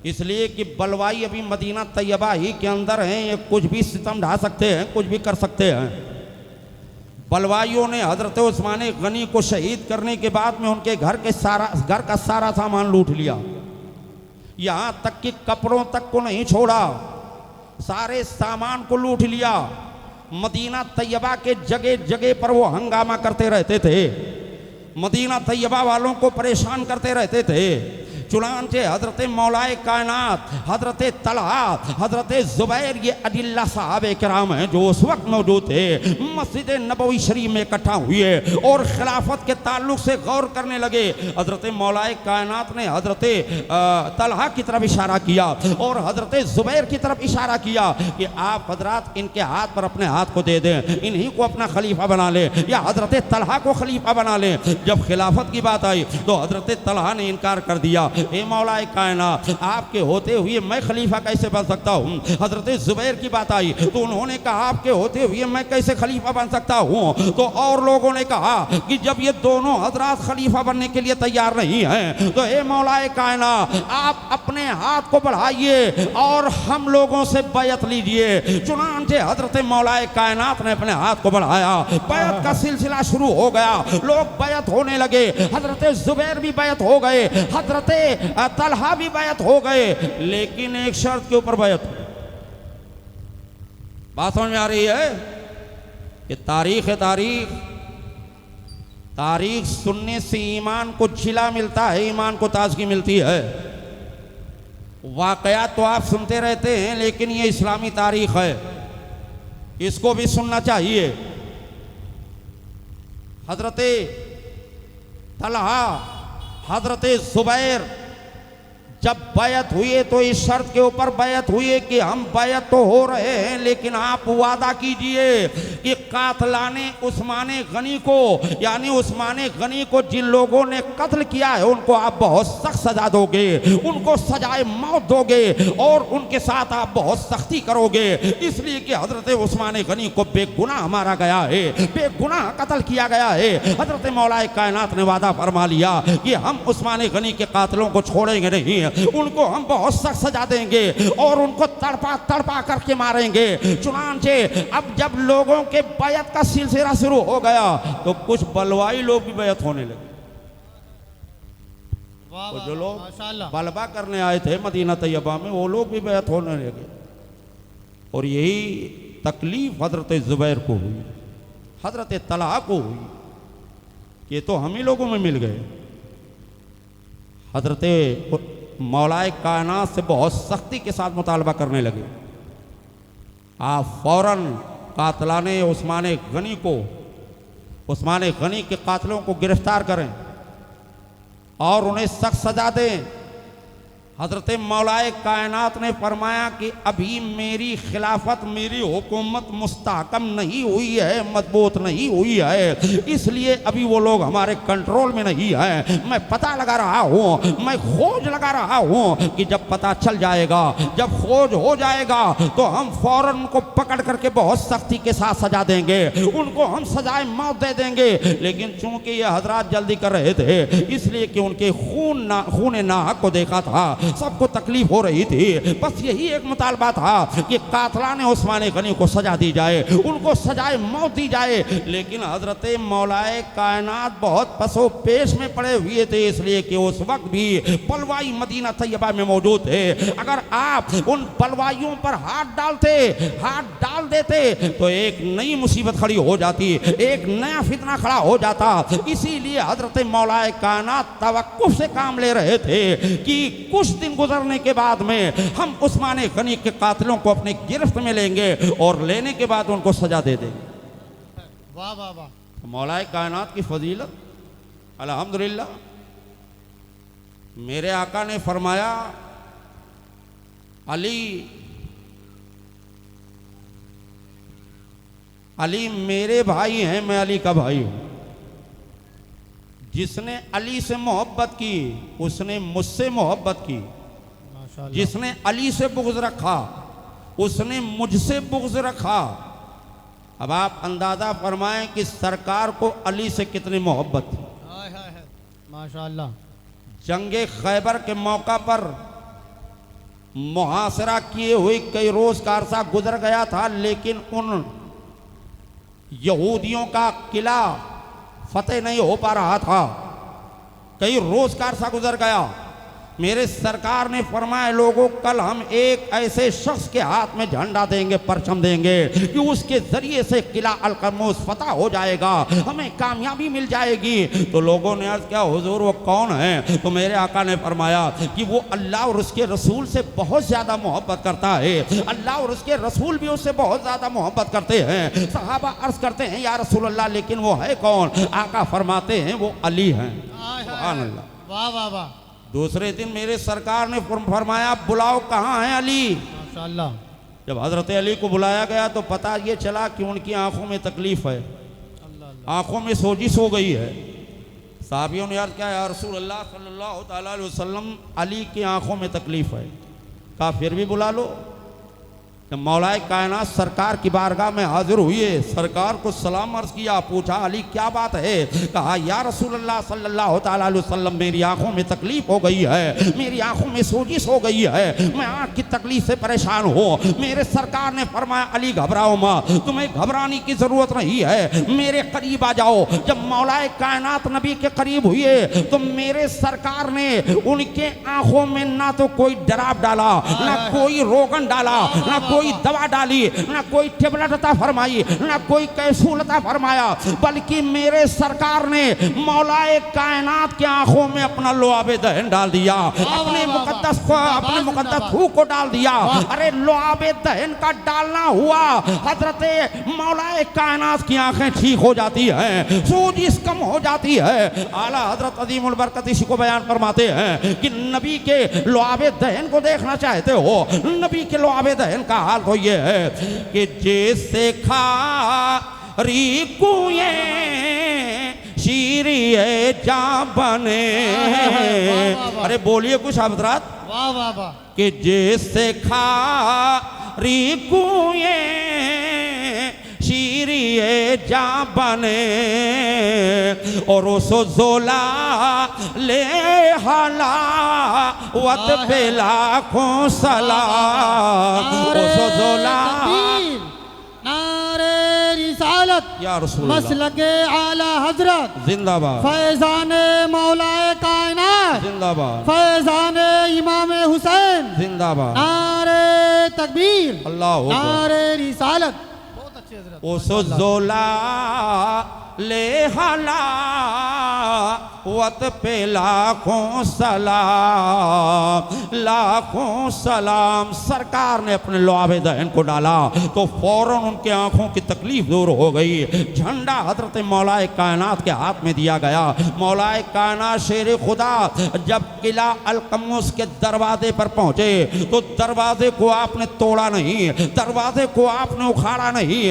Speaker 1: इसलिए कि बलवाई अभी मदीना तैयबा ही के अंदर हैं, ये कुछ भी सितम ढा सकते हैं, कुछ भी कर सकते हैं। बलवाइयों ने हजरत उस्मान गनी को शहीद करने के बाद में उनके घर का सारा सामान लूट लिया, यहाँ तक कि कपड़ों तक को नहीं छोड़ा, सारे सामान को लूट लिया। मदीना तैयबा के जगह जगह पर वो हंगामा करते रहते थे, मदीना तैयबा वालों को परेशान करते रहते थे। चुनांचे हजरत मौलाए कायनात, हजरत तलहा, हजरत जुबैर, ये अदिल्ला साहब किराम हैं जो उस वक्त मौजूद थे, मस्जिद नबवी शरीफ में इकट्ठा हुए और खिलाफत के ताल्लुक से गौर करने लगे। हजरत मौलाए कायनात ने हजरत तलहा की तरफ इशारा किया और हजरत जुबैर की तरफ इशारा किया कि आप हजरात इनके हाथ पर अपने हाथ को दे दें, इन्हीं को अपना खलीफा बना लें या हजरत तलहा को खलीफा बना लें। जब खिलाफत की बात आई तो हजरत तलहा ने इनकार कर दिया ए मौला कायनात, आपके होते हुए मैं खलीफा कैसे बन सकता हूँ। हजरत जुबैर की बात आई तो उन्होंने कहा आपके होते हुए मैं कैसे खलीफा बन सकता हूँ। तो और लोगों ने कहा कि जब ये दोनों हजरात खलीफा बनने के लिए तैयार नहीं हैं तो ए मौला कायनात, आप अपने हाथ को बढ़ाइए और हम लोगों से बैत लीजिए। चुनांचे हजरत मौला कायनात ने अपने हाथ को बढ़ाया, बैत का सिलसिला शुरू हो गया, लोग बैत होने लगे। हजरत जुबैर भी बैत हो गए, हजरत तलहा भी बैत हो गए, लेकिन एक शर्त के ऊपर बैत। बात समझ में आ रही है कि तारीख है, तारीख सुनने से ईमान को झिला मिलता है, ईमान को ताजगी मिलती है। वाकयात तो आप सुनते रहते हैं लेकिन ये इस्लामी तारीख है, इसको भी सुनना चाहिए। हजरत तलहा, हजरत जुबैर जब बैत हुए तो इस शर्त के ऊपर बैत हुए कि हम बैत तो हो रहे हैं लेकिन आप वादा कीजिए कि कातलाने उस्माने गनी को, यानी उस्माने गनी को जिन लोगों ने कत्ल किया है उनको आप बहुत सख्त सजा दोगे, उनको सजाए मौत दोगे और उनके साथ आप बहुत सख्ती करोगे। इसलिए कि हजरत उस्माने गनी को बेगुनाह मारा गया है, बेगुनाह कत्ल किया गया है। हजरत मौला कायनात ने वादा फरमा लिया कि हम उस्माने गनी के कातलों को छोड़ेंगे नहीं, उनको हम बहुत सख्त सजा देंगे और उनको तड़पा तड़पा करके मारेंगे। चुनांचे अब जब लोगों के बैत का सिलसिला शुरू हो गया तो कुछ बलवाई लोग भी बैत होने लगे। तो जो लोग बलवा करने आए थे मदीना तैयबा में वो लोग भी बैत होने लगे। और यही तकलीफ हजरत जुबैर को हुई, हजरत तलहा को हुई, ये तो हम ही लोगों में मिल गए। हजरत मौलाए कायनात से बहुत सख्ती के साथ मुतालबा करने लगे, आप फौरन कातलाने उस्माने गनी को, उस्माने गनी के कातलों को गिरफ्तार करें और उन्हें सख्त सजा दें। हजरत मौलाए कायनात ने फरमाया कि अभी मेरी खिलाफत, मेरी हुकूमत मुस्तहकम नहीं हुई है, मजबूत नहीं हुई है, इसलिए अभी वो लोग हमारे कंट्रोल में नहीं है। मैं पता लगा रहा हूँ, मैं खोज लगा रहा हूँ कि जब पता चल जाएगा, जब खोज हो जाएगा तो हम फौरन उनको पकड़ करके बहुत सख्ती के साथ सजा देंगे, उनको हम सजाए मौत दे देंगे। लेकिन चूंकि ये हजरात जल्दी कर रहे थे इसलिए कि उनके खून नाहक को देखा था, सबको तकलीफ हो रही थी, बस यही एक मुतालबा था कि कातलाने उस्माने गनी को सजा दी जाए, उनको सजाए मौत दी जाए। लेकिन हजरत मौलाए कायनात बहुत पसो पेश में पड़े हुए थे, इसलिए कि उस वक्त भी बलवाई मदीना तैयबा में मौजूद थे। अगर आप उन बलवाइयों पर हाथ डाल देते तो एक नई मुसीबत खड़ी हो जाती, एक नया फितना खड़ा हो जाता। इसीलिए हजरत मौलाए कायनात तवक्कुफ से काम ले रहे थे कि कुछ दिन गुजरने के बाद में हम उस्माने गनी के कातिलों को अपने गिरफ्त में लेंगे और लेने के बाद उनको सजा दे देंगे।
Speaker 3: वाह वाह वाह।
Speaker 1: मौलाए कायनात की फजीलत अल्हम्दुलिल्लाह। मेरे आका ने फरमाया अली मेरे भाई हैं, मैं अली का भाई हूं। जिसने अली से मोहब्बत की उसने मुझसे मोहब्बत की, जिसने अली से बुग़्ज़ रखा उसने मुझसे बुग़्ज़ रखा। अब आप अंदाज़ा फरमाएं कि सरकार को अली से कितनी मोहब्बत थी।
Speaker 3: माशाअल्लाह।
Speaker 1: जंगे खैबर के मौका पर मुहासरा किए हुए कई रोज़ का अरसा गुजर गया था, लेकिन उन यहूदियों का किला फतेह नहीं हो पा रहा था। कई रोज़ का अरसा गुजर गया। मेरे सरकार ने फरमाया लोगों कल हम एक ऐसे शख्स के हाथ में झंडा देंगे, परचम देंगे कि उसके जरिए से किला अलकमूस फतह हो जाएगा, हमें कामयाबी मिल जाएगी। तो लोगों ने अर्ज़ किया हुजूर वो कौन है? तो मेरे आका ने फरमाया कि वो अल्लाह और उसके रसूल से बहुत ज़्यादा मोहब्बत करता है, अल्लाह और उसके रसूल भी उससे बहुत ज़्यादा मोहब्बत करते हैं। सहाबा अर्ज़ करते हैं या रसूल अल्लाह लेकिन वो है कौन? आका फरमाते हैं वो अली हैं। सुभान अल्लाह।
Speaker 3: वाह वाह वाह।
Speaker 1: दूसरे दिन मेरे सरकार ने फरमाया बुलाओ कहाँ हैं अली?
Speaker 3: माशाअल्लाह।
Speaker 1: जब हजरत अली को बुलाया गया तो पता ये चला कि उनकी आंखों में तकलीफ है, आंखों में सोजिश हो गई है। साहबियों ने अर्ज किया, या रसूल अल्लाह सल्लल्लाहु ताला अलैहि वसल्लम, अली की आंखों में तकलीफ है। कहा फिर भी बुला लो। जब मौलाए कायनात सरकार की बारगाह में हाजिर हुए, सरकार को सलाम अर्ज किया, पूछा अली क्या बात है? कहा या रसूल अल्लाह सल्लल्लाहु ताला अलैहि वसल्लम, मेरी आंखों में तकलीफ हो गई है, मेरी आंखों में सोजिश हो गई है, मैं आंख की तकलीफ से परेशान हूँ। मेरे सरकार ने फरमाया अली घबराओ मत, तुम्हें घबराने की जरूरत नहीं है, मेरे करीब आ जाओ। जब मौलाए कायनात नबी के करीब हुए तो मेरे सरकार ने उनके आंखों में ना तो कोई डराव डाला, ना कोई रोगन डाला, ना कोई दवा डाली, ना कोई टेबलेट अता फरमाई, ना कोई कैप्सूल अता फरमाया, बल्कि मेरे सरकार ने मौलाए कायनात की आंखों में अपना लुआबे दहन डाल दिया, अपने मुकद्दस थूक को डाल दिया। अरे लुआबे दहन का डालना हुआ, हजरते मौलाए कायनात की आंखें ठीक हो जाती हैं, सूजिश कम हो जाती है। आला हजरत अजीमुल बरकत इसी को बयान फरमाते हैं कि नबी के लुआबे दहन को देखना चाहते हो, नबी के लुआबे दहन का हाल तो ये है कि जैसे खा रिकुए शीरिए जा बने। अरे बोलिए कुछ हजरात।
Speaker 3: वाह वाह वाह।
Speaker 1: कि जैसे खा रिकुए शीरिए जा बने, और उसो जोला ले हला वत पे लाखों सलाम। उसो जोला
Speaker 3: नारे रिसालत
Speaker 1: या रसूल
Speaker 3: मसलके आला हजरत
Speaker 1: जिंदाबाद,
Speaker 3: फैजाने मौलाए कायनात
Speaker 1: जिंदाबाद,
Speaker 3: फैजाने इमाम हुसैन
Speaker 1: जिंदाबाद,
Speaker 3: नारे तकबीर,
Speaker 1: अल्लाह
Speaker 3: नारे रिसालत। बहुत अच्छे हजरत।
Speaker 1: उसो जोला ले हला वत पे लाखों सलाम, लाखों सलाम। सरकार ने अपने लुआबे दहन को डाला तो फौरन उनके आंखों की तकलीफ दूर हो गई। झंडा हजरत मौलाए कायनात के हाथ में दिया गया। मौलाए कायनात शेर खुदा जब किला अलकमूस के दरवाजे पर पहुंचे तो दरवाजे को आपने तोड़ा नहीं, दरवाजे को आपने उखाड़ा नहीं,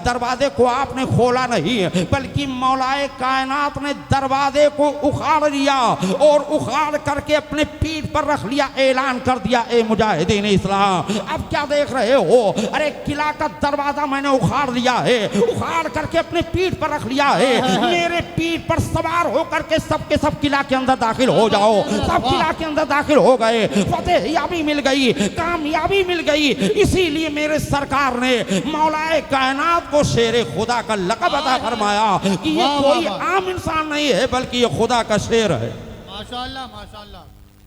Speaker 1: दरवाजे को आपने खोला नहीं, बल्कि मौलाए कायनात ने दरवाजे को उखाड़ लिया और उखाड़ करके अपने पीठ पर रख लिया, ऐलान कर दिया, ए मुजाहिदीन इस्लाम अब क्या देख रहे हो? अरे किला का दरवाजा मैंने उखाड़ लिया है, उखाड़ करके अपने पीठ पर रख लिया है, मेरे पीठ पर सवार होकर के सबके सब किला के अंदर दाखिल हो जाओ। सब किला के अंदर दाखिल हो गए, फतेहयाबी मिल गई, कामयाबी मिल गई। इसीलिए मेरे सरकार ने मौलाए कायनात को शेर खुदा का लक़ब अता फरमाया कि ये कोई आम इंसान नहीं है बल्कि ये खुदा का शेर है।
Speaker 3: माशाअल्लाह माशाअल्लाह,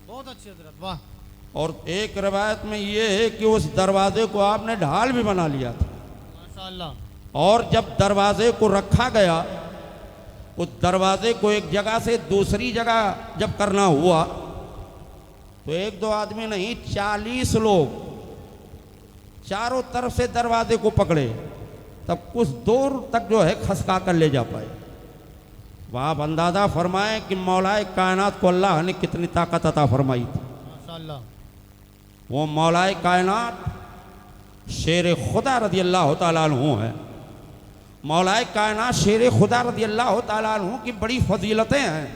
Speaker 3: बहुत अच्छी हजरत, वाह।
Speaker 1: और एक रवायत में ये है कि उस दरवाजे को आपने ढाल भी बना लिया था।
Speaker 3: माशाअल्लाह।
Speaker 1: और जब दरवाजे को रखा गया, उस दरवाजे को एक जगह से दूसरी जगह जब करना हुआ तो एक दो आदमी नहीं, 40 लोग चारों तरफ से दरवाजे को पकड़े, तब कुछ दूर तक जो है खसका कर ले जा पाए। वह आप अंदाजा फरमाएं कि मौलाए कायनात को अल्लाह ने कितनी ताकत अता फरमाई थी।
Speaker 3: माशाअल्लाह।
Speaker 1: वो मौलाए कायनात शेर खुदा रज़ी अल्लाह ताला अन्हु है। मौलाए कायनात शेर खुदा रज़ी अल्लाह ताला अन्हु की बड़ी फजीलतें हैं।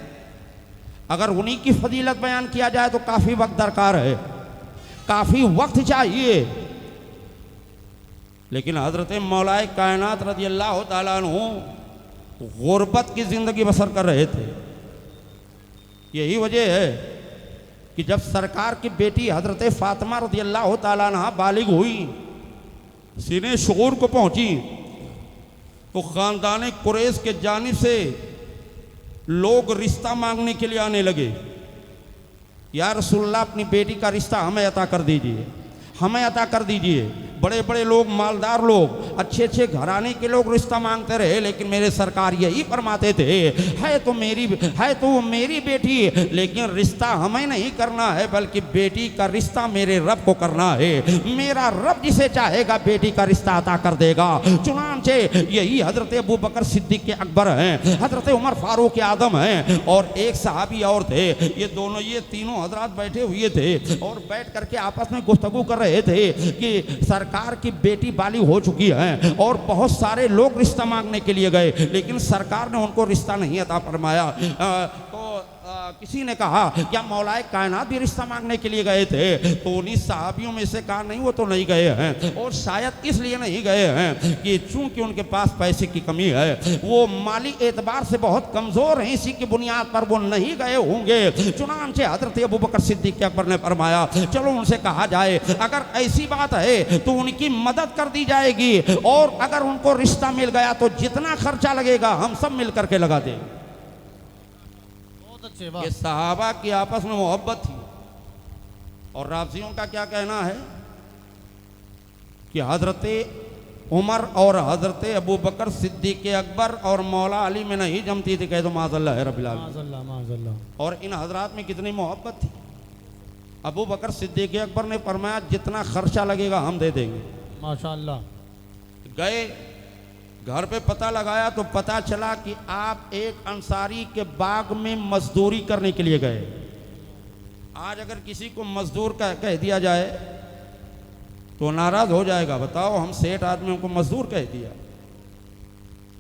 Speaker 1: अगर उन्हीं की फजीलत बयान किया जाए तो काफ़ी वक्त दरकार है, काफ़ी वक्त चाहिए। लेकिन हज़रत मौलाए कायनात रज़ी अल्लाह ताला अन्हु गुर्बत की ज़िंदगी बसर कर रहे थे। यही वजह है कि जब सरकार की बेटी हज़रत फ़ातिमा रज़ी अल्लाह ताला अन्हा बालिग हुई, सीने शऊर को पहुंची, तो ख़ानदान कुरैश के जानिब से लोग रिश्ता मांगने के लिए आने लगे। या रसूलल्लाह, अपनी बेटी का रिश्ता हमें अता कर दीजिए, हमें अता कर दीजिए। बड़े बड़े लोग, मालदार लोग, अच्छे अच्छे घराने के लोग रिश्ता मांगते रहे, लेकिन मेरे सरकार यही फरमाते थे, है तो मेरी बेटी, लेकिन रिश्ता हमें नहीं करना है बल्कि बेटी का रिश्ता मेरे रब को करना है। मेरा रब जिसे चाहेगा बेटी का रिश्ता अता कर देगा। चुनांचे यही हजरत अबू बकर सिद्दीक के अकबर हैं, हजरत उमर फारूक आदम हैं, और एक सहाबी और थे। ये तीनों हजरात बैठे हुए थे और बैठ करके आपस में गुफ्तगू कर रहे थे कि सरकार की बेटी बाली हो चुकी है और बहुत सारे लोग रिश्ता मांगने के लिए गए, लेकिन सरकार ने उनको रिश्ता नहीं अता फरमाया। किसी ने कहा क्या मौलाए कायनात भी रिश्ता मांगने के लिए गए थे? तो उन्हीं साहबियों में से कहा नहीं, वो तो नहीं गए हैं, और शायद इसलिए नहीं गए हैं कि चूंकि उनके पास पैसे की कमी है, वो माली एतबार से बहुत कमज़ोर हैं, इसी की बुनियाद पर वो नहीं गए होंगे। चुनांचे हज़रत अबू बकर सिद्दीक़ अकबर ने फरमाया चलो उनसे कहा जाए, अगर ऐसी बात है तो उनकी मदद कर दी जाएगी, और अगर उनको रिश्ता मिल गया तो जितना खर्चा लगेगा हम सब मिल करके लगा देंगे।
Speaker 3: बहुत अच्छे, वाह।
Speaker 1: ये सहाबा की आपस में मोहब्बत थी। और राफजियों का क्या कहना है कि हजरत उमर और हजरत अबू बकर सिद्दीक़ अकबर और मौला अली में नहीं जमती थी, कह दो माज़अल्लाह है रब्बिल आलमीन।
Speaker 3: माज़अल्लाह, माज़अल्लाह।
Speaker 1: और इन हजरात में कितनी मोहब्बत थी। अबू बकर सिद्दीक़ अकबर ने फरमाया जितना खर्चा लगेगा हम दे देंगे।
Speaker 3: माशाअल्लाह।
Speaker 1: गए घर पे पता लगाया तो पता चला कि आप एक अंसारी के बाग में मजदूरी करने के लिए गए। आज अगर किसी को मजदूर कह दिया जाए तो नाराज हो जाएगा, बताओ हम सेठ आदमियों को मजदूर कह दिया।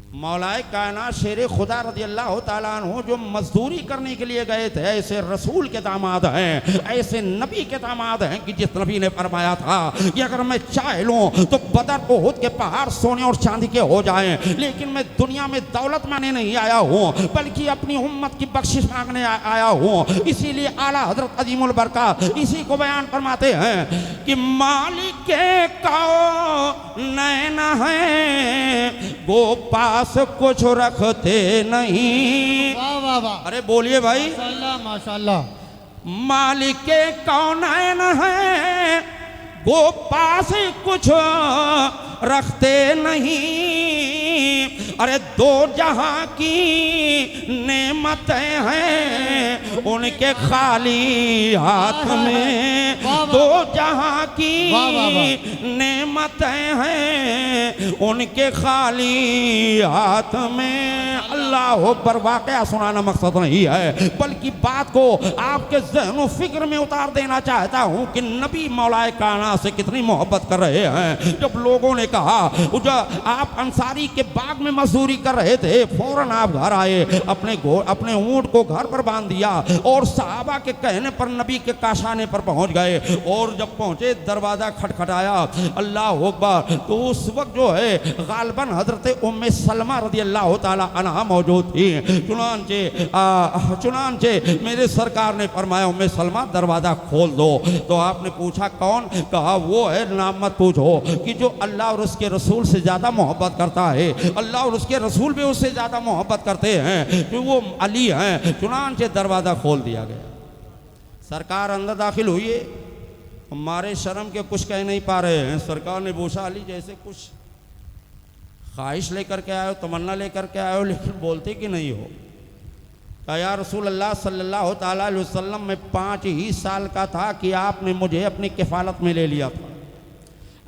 Speaker 1: मौलाए कायनात शेर खुदा रज़ी अल्लाह ताला अन्हु जो मजदूरी करने के लिए गए थे, ऐसे रसूल के दामाद हैं, ऐसे नबी के दामाद हैं कि जिस नबी ने फरमाया था कि अगर मैं चाह लूँ तो बदर उहुद के पहाड़ सोने और चांदी के हो जाएं, लेकिन मैं दुनिया में दौलत मांगने नहीं आया हूँ बल्कि अपनी उम्मत की बख्शिश मांगने आया हूँ। इसीलिए आला हजरत अजीमुल बरका इसी को बयान फरमाते हैं कि मालिक कौ नैन है वो पास कुछ रखते नहीं।
Speaker 3: वाह वाह वाह।
Speaker 1: अरे बोलिए भाई।
Speaker 3: माशाअल्लाह, माशाअल्लाह।
Speaker 1: मालिक कौनैन है वो पास कुछ रखते नहीं। अरे दो जहां की नेमतें हैं उनके खाली हाथ में, दो जहां की नेमतें हैं उनके खाली हाथ में। अल्लाह अकबर। वाकया सुनाना मकसद नहीं है बल्कि बात को आपके ज़हन फिक्र में उतार देना चाहता हूं कि नबी मौलाए कायनात से कितनी मोहब्बत कर रहे हैं। जब लोगों ने कहा आप अंसारी के बाग में मजदूरी कर रहे थे, फौरन आप घर आए, अपने ऊंट को घर पर बांध दिया और सहाबा के कहने पर नबी के काशाने पर पहुंच गए। और जब पहुंचे दरवाज़ा खटखटाया, अल्लाह अकबर, तो उस वक्त जो है गालबन हजरत उम्मे सलमा रज़ी अल्लाह ताला अन्हा मौजूद थी। चुनांचे मेरे सरकार ने फरमाया उम्मे सलमा दरवाज़ा खोल दो। तो आपने पूछा कौन? कहा वो है, नाम मत पूछो, कि जो अल्लाह और उसके रसूल से ज़्यादा मोहब्बत करता है। अल्लाह और उसके रसूल भी उससे ज़्यादा मोहब्बत करते हैं कि वो अली हैं। चुनांचे दरवाज़ा खोल दिया गया। सरकार अंदर दाखिल हुई है, हमारे शर्म के कुछ कह नहीं पा रहे हैं। सरकार ने पूछा अली जैसे कुछ ख्वाहिश लेकर के आए हो, तमन्ना लेकर के आए हो, लेकिन बोलते कि नहीं हो। कहा या रसूल अल्लाह सल्लल्लाहु ताला अलैहि वसल्लम मैं 5 ही साल का था कि आपने मुझे अपनी किफ़ालत में ले लिया था।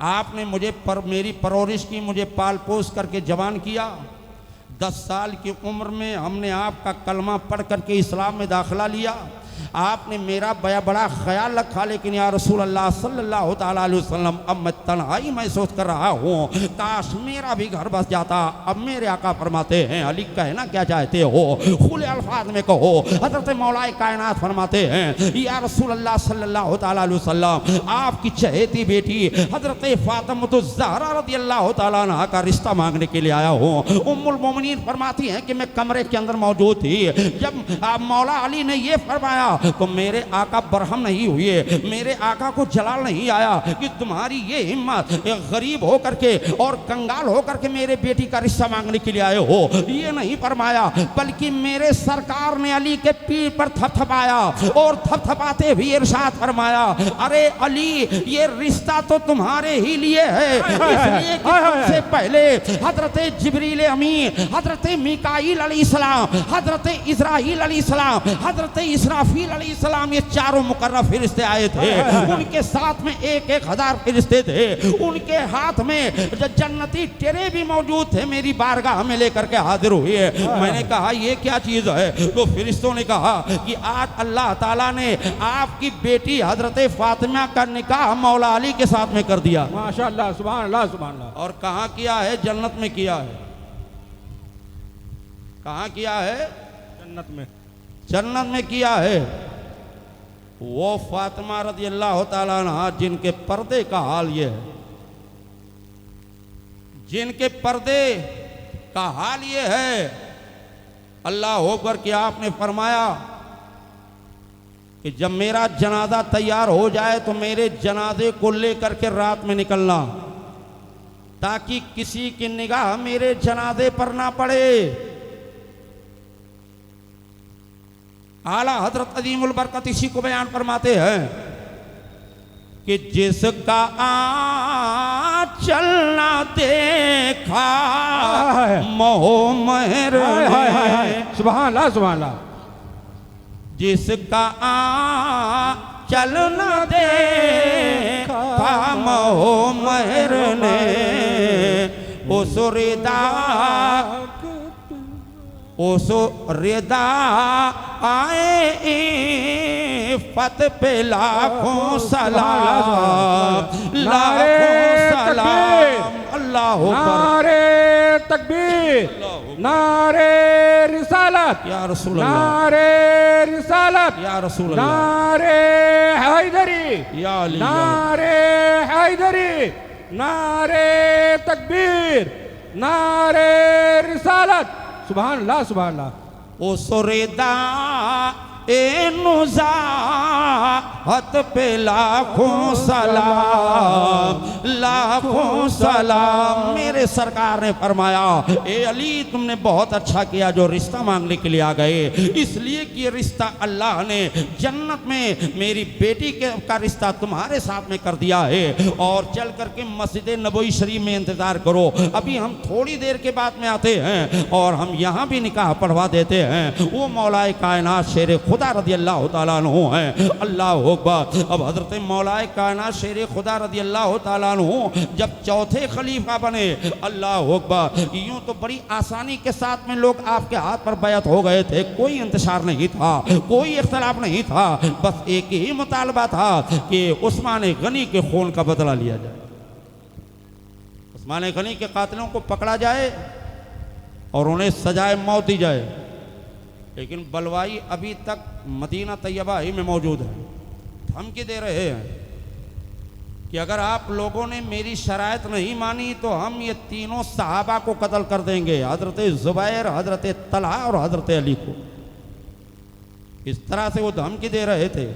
Speaker 1: आपने मुझे मेरी परवरिश की, मुझे पाल पोस करके जवान किया। 10 साल की उम्र में हमने आपका कलमा पढ़ करके इस्लाम में दाखिला लिया। आपने मेरा बड़ा ख्याल रखा, लेकिन या रसूल अल्लाह सल्लल्लाहु ताला अलैहि वसल्लम अब मैं तन्हाई महसूस कर रहा हूँ, काश मेरा भी घर बस जाता। अब मेरे आका फरमाते हैं अली कहना क्या चाहते हो, खुले अल्फाज में कहो। हजरत मौलाए कायनात फरमाते हैं या रसूल अल्लाह सल्लल्लाहु ताला अलैहि वसल्लम आपकी चहेती बेटी हजरत फातिमा ज़हरा रज़ी अल्लाह ताला अन्हा का रिश्ता मांगने के लिए आया हूँ। उम्मुल मोमिनीन फरमाती हैं कि मैं कमरे के अंदर मौजूद थी। जब मौला अली ने ये फरमाया तो मेरे आका बरहम नहीं हुए, मेरे आका को जलाल नहीं आया कि तुम्हारी ये हिम्मत गरीब होकर के और कंगाल होकर के मेरे बेटी का रिश्ता मांगने के लिए आए हो, ये नहीं फरमाया, बल्कि मेरे सरकार ने अली के पीठ पर थपथपाया और थपथपाते हुए इरशाद फरमाया अरे अली ये रिश्ता तो तुम्हारे ही लिए है, इसलिए कि तुमसे पहले हजरत जिब्रील अमीन, हजरत मिकाईल अलैहिस्सलाम, हजरत इस्राईल अलैहिस्सलाम, हजरत इसराफील इसराफील अलैहिस्सलाम, ये चारों मुकर्रब फरिश्ते आए थे। उनके साथ में 1,000 फरिश्ते थे। उनके हाथ में जन्नती टेरे भी मौजूद थे। मेरी बारगाह में लेकर के हाजिर हुए। मैंने कहा ये क्या चीज है? तो फरिश्तों ने कहा कि आज अल्लाह ताला ने आपकी बेटी हजरत फातिमा का निकाह मौला अली के साथ में कर दिया।
Speaker 2: माशाअल्लाह, सुभान अल्लाह, सुभान अल्लाह।
Speaker 1: और कहाँ किया है? जन्नत में किया है। कहाँ किया है?
Speaker 2: जन्नत में।
Speaker 1: जन्नत में किया है। वो फातिमा रज़ी अल्लाह ताला अन्हा जिनके पर्दे का हाल ये है, जिनके पर्दे का हाल ये है, अल्लाह होकर के आपने फरमाया कि जब मेरा जनाजा तैयार हो जाए तो मेरे जनाजे को लेकर के रात में निकलना, ताकि किसी की निगाह मेरे जनाजे पर ना पड़े। आला हजरत अजीमुल बरकत इसी को बयान फरमाते हैं कि जिसका चलना देखा मोह मेहर ने,
Speaker 2: सुभान अल्लाह, सुभान अल्लाह।
Speaker 1: जिसका चलना देखा मोह मेहर ने, उस रिदा आए फत पे लाखों सलाम, लाखों सलाम। अल्लाह
Speaker 2: नारे तकबीर, नारे रिसालत,
Speaker 1: या रसूल अल्लाह,
Speaker 2: नारे रिसालत,
Speaker 1: या रसूल अल्लाह,
Speaker 2: नारे हैदरी,
Speaker 1: या अली,
Speaker 2: नारे हैदरी, नारे तकबीर, नारे रिसालत। सुभान अल्लाह, सुभान अल्लाह।
Speaker 1: ओ सुरेदा ए नुज़ाहत पे लाखों सलाम, लाखों सलाम। मेरे सरकार ने फरमाया, ए अली तुमने बहुत अच्छा किया जो रिश्ता मांगने के लिए आ गए, इसलिए कि ये रिश्ता अल्लाह ने जन्नत में मेरी बेटी का रिश्ता तुम्हारे साथ में कर दिया है। और चल करके मस्जिद नबवी शरीफ में इंतजार करो, अभी हम थोड़ी देर के बाद में आते हैं और हम यहाँ भी निकाह पढ़वा देते हैं। वो मौलाए कायनात शेर खुदा रज़ी अल्लाह ताला अन्हु हैं। अल्लाह अकबर। अब हजरत मौलाए कायनात शेर खुदा रज़ी अल्लाह ताला अन्हु जब चौथे खलीफा बने, अल्लाह अकबर, यूं तो बड़ी आसानी के साथ में लोग आपके हाथ पर बैत हो गए थे, कोई इंतशार नहीं था, कोई इख्तलाफ नहीं था, बस एक ही मुतालबा था कि उस्मान गनी के खून का बदला लिया जाए, उस्मान गनी के कातिलों को पकड़ा जाए और उन्हें सजाए मौत दी जाए। लेकिन बलवाई अभी तक मदीना तैयबा ही में मौजूद है, धमकी दे रहे हैं कि अगर आप लोगों ने मेरी शराइत नहीं मानी तो हम ये तीनों सहाबा को कत्ल कर देंगे, हजरत जुबैर, हजरत तलहा और हजरत अली को। इस तरह से वो धमकी दे रहे थे।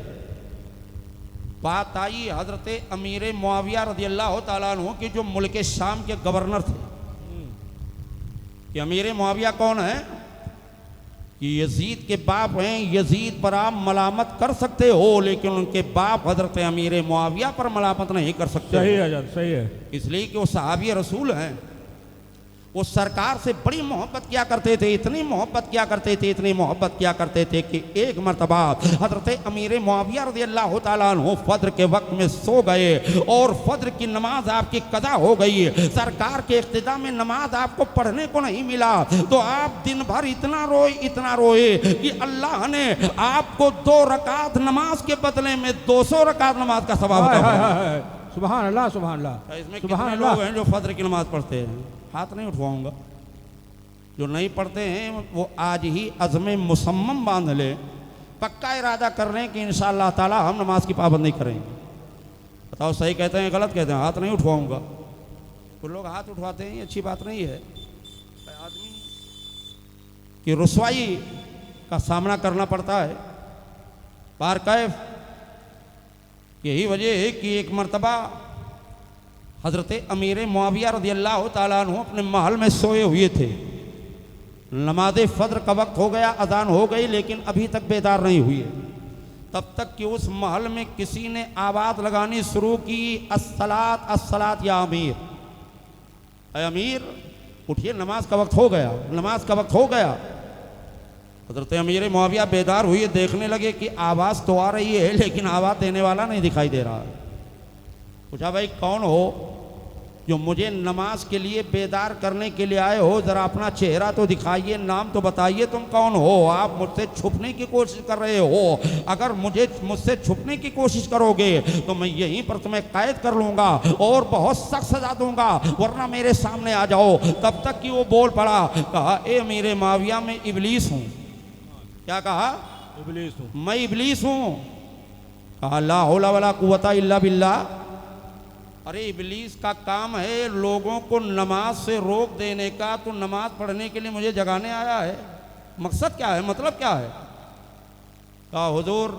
Speaker 1: बात आई हजरत अमीर मुआविया रज़ी अल्लाह ताला अन्हु की, जो मुल्क शाम के गवर्नर थे। कि अमीर मुआविया कौन है? कि यजीद के बाप हैं। यजीद पर आप मलामत कर सकते हो, लेकिन उनके बाप हजरत अमीर मुआविया पर मलामत नहीं कर सकते।
Speaker 2: सही है, सही है।
Speaker 1: इसलिए कि वो सहाबी रसूल हैं। वो सरकार से बड़ी मोहब्बत किया करते थे, इतनी मोहब्बत किया करते थे, इतनी मोहब्बत किया करते थे कि एक मरतबा हजरत अमीर मुआविया रज़ी अल्लाह ताला अन्हु फज्र के वक्त में सो गए और फज्र की नमाज आपकी कदा हो गई। सरकार के इख्तिदा में नमाज आपको पढ़ने को नहीं मिला, तो आप दिन भर इतना रोए कि अल्लाह ने आपको 2 रकात नमाज के बदले में 200 रकात नमाज का सवाब दिया।
Speaker 2: सुभान अल्लाह, सुभान अल्लाह।
Speaker 1: इसमें कितने लोग हैं जो फज्र की नमाज पढ़ते हैं? हाथ नहीं उठवाऊंगा। जो नहीं पढ़ते हैं वो आज ही अज़्म मुसम्मम बांध ले, पक्का इरादा कर रहे हैं कि इंशाअल्लाह ताला हम नमाज की पाबंदी करेंगे। बताओ सही कहते हैं गलत कहते हैं? हाथ नहीं उठवाऊंगा। कुछ लोग हाथ उठवाते हैं, ये अच्छी बात नहीं है। आदमी की रुसवाई का सामना करना पड़ता है। पार कैफ यही वजह है कि एक मरतबा हजरत अमीर मुआविया रज़ी अल्लाह ताला अन्हु अपने महल में सोए हुए थे। नमाज फज्र का वक्त हो गया, अजान हो गई, लेकिन अभी तक बेदार नहीं हुए। तब तक कि उस महल में किसी ने आवाज़ लगानी शुरू की, अस्सलात अस्सलात या अमीर, अमीर उठिए, नमाज का वक्त हो गया, नमाज का वक्त हो गया। हजरत अमीर मुआविया बेदार हुए, देखने लगे कि आवाज़ तो आ रही है लेकिन आवाज़ देने वाला नहीं दिखाई दे रहा। पूछा भाई कौन हो जो मुझे नमाज के लिए बेदार करने के लिए आए हो, ज़रा अपना चेहरा तो दिखाइए, नाम तो बताइए, तुम कौन हो? आप मुझसे छुपने की कोशिश कर रहे हो। अगर मुझसे छुपने की कोशिश करोगे तो मैं यहीं पर तुम्हें कैद कर लूँगा और बहुत सख्त सजा दूंगा, वरना मेरे सामने आ जाओ। तब तक कि वो बोल पड़ा, कहा ए मेरे माविया मैं इबलीस हूँ। क्या कहा?
Speaker 2: इब्लीस हूँ।
Speaker 1: मैं इबलीस हूँ। कहा ला हौला वला कुव्वता इल्ला बिल्लाह। अरे इबलीस का काम है लोगों को नमाज से रोक देने का, तो नमाज पढ़ने के लिए मुझे जगाने आया है? मकसद क्या है, मतलब क्या है? कहा हुजूर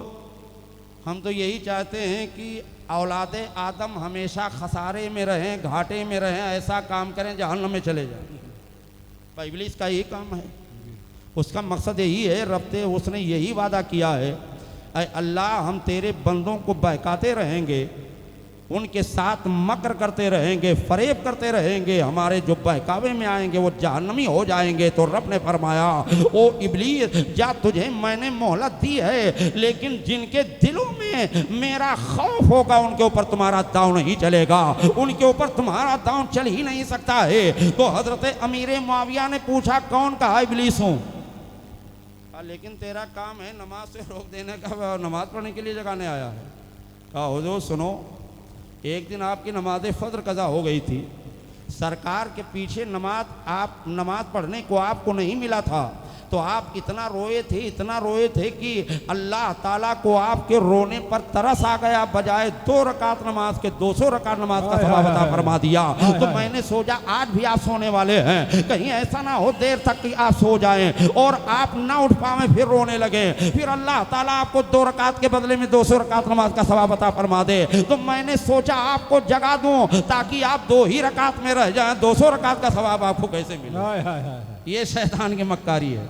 Speaker 1: हम तो यही चाहते हैं कि औलाद आदम हमेशा खसारे में रहें, घाटे में रहें, ऐसा काम करें जहन्नम में चले जाएं। भाई इबलीस का यही काम है, उसका मकसद यही है। रब्ते उसने यही वादा किया है, ऐ अल्लाह हम तेरे बंदों को बहकाते रहेंगे, उनके साथ मकर करते रहेंगे, फरेब करते रहेंगे, हमारे जो बहकावे में आएंगे वो जहन्नमी हो जाएंगे। तो रब ने फरमाया ओ इबलीस जा तुझे मैंने मोहलत दी है, लेकिन जिनके दिलों में मेरा खौफ होगा उनके ऊपर तुम्हारा दांव नहीं चलेगा, उनके ऊपर तुम्हारा दांव चल ही नहीं सकता है। तो हजरत अमीर मुआविया ने पूछा कौन? कहा इबलीस हूँ। लेकिन तेरा काम है नमाज से रोक देने का, नमाज पढ़ने के लिए जगाने आया है। कहा हुजूर सुनो, एक दिन आपकी नमाज फज्र कज़ा हो गई थी, सरकार के पीछे नमाज पढ़ने को आपको नहीं मिला था, तो आप इतना रोए थे कि अल्लाह ताला को आपके रोने पर तरस आ गया, बजाय 2 रकात नमाज के 200 रकात नमाज का सवाब अता फरमा दिया। तो मैंने सोचा आज भी आप सोने वाले हैं, कहीं ऐसा ना हो देर तक कि आप सो जाएं और आप ना उठ पाएं फिर रोने लगे, फिर अल्लाह ताला आपको 2 रकात के बदले में 200 रकात नमाज का सवाब अता फरमा दे। तो मैंने सोचा आपको जगा दूं ताकि आप 2 ही रकात में रह जाएं, 200 रकात का सवाब आपको कैसे मिले? ये शैतान की मक्कारी है,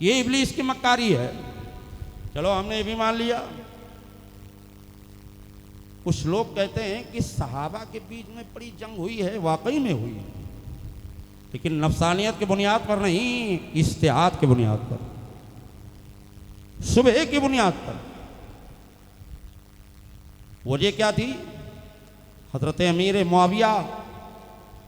Speaker 1: ये इब्लीस की मक्कारी है। चलो हमने ये भी मान लिया। कुछ लोग कहते हैं कि सहाबा के बीच में बड़ी जंग हुई है, वाकई में हुई, लेकिन नफसानियत की बुनियाद पर नहीं, इस्तिहाद की बुनियाद पर, सुबह की बुनियाद पर। वजह क्या थी? हजरत अमीर मुआविया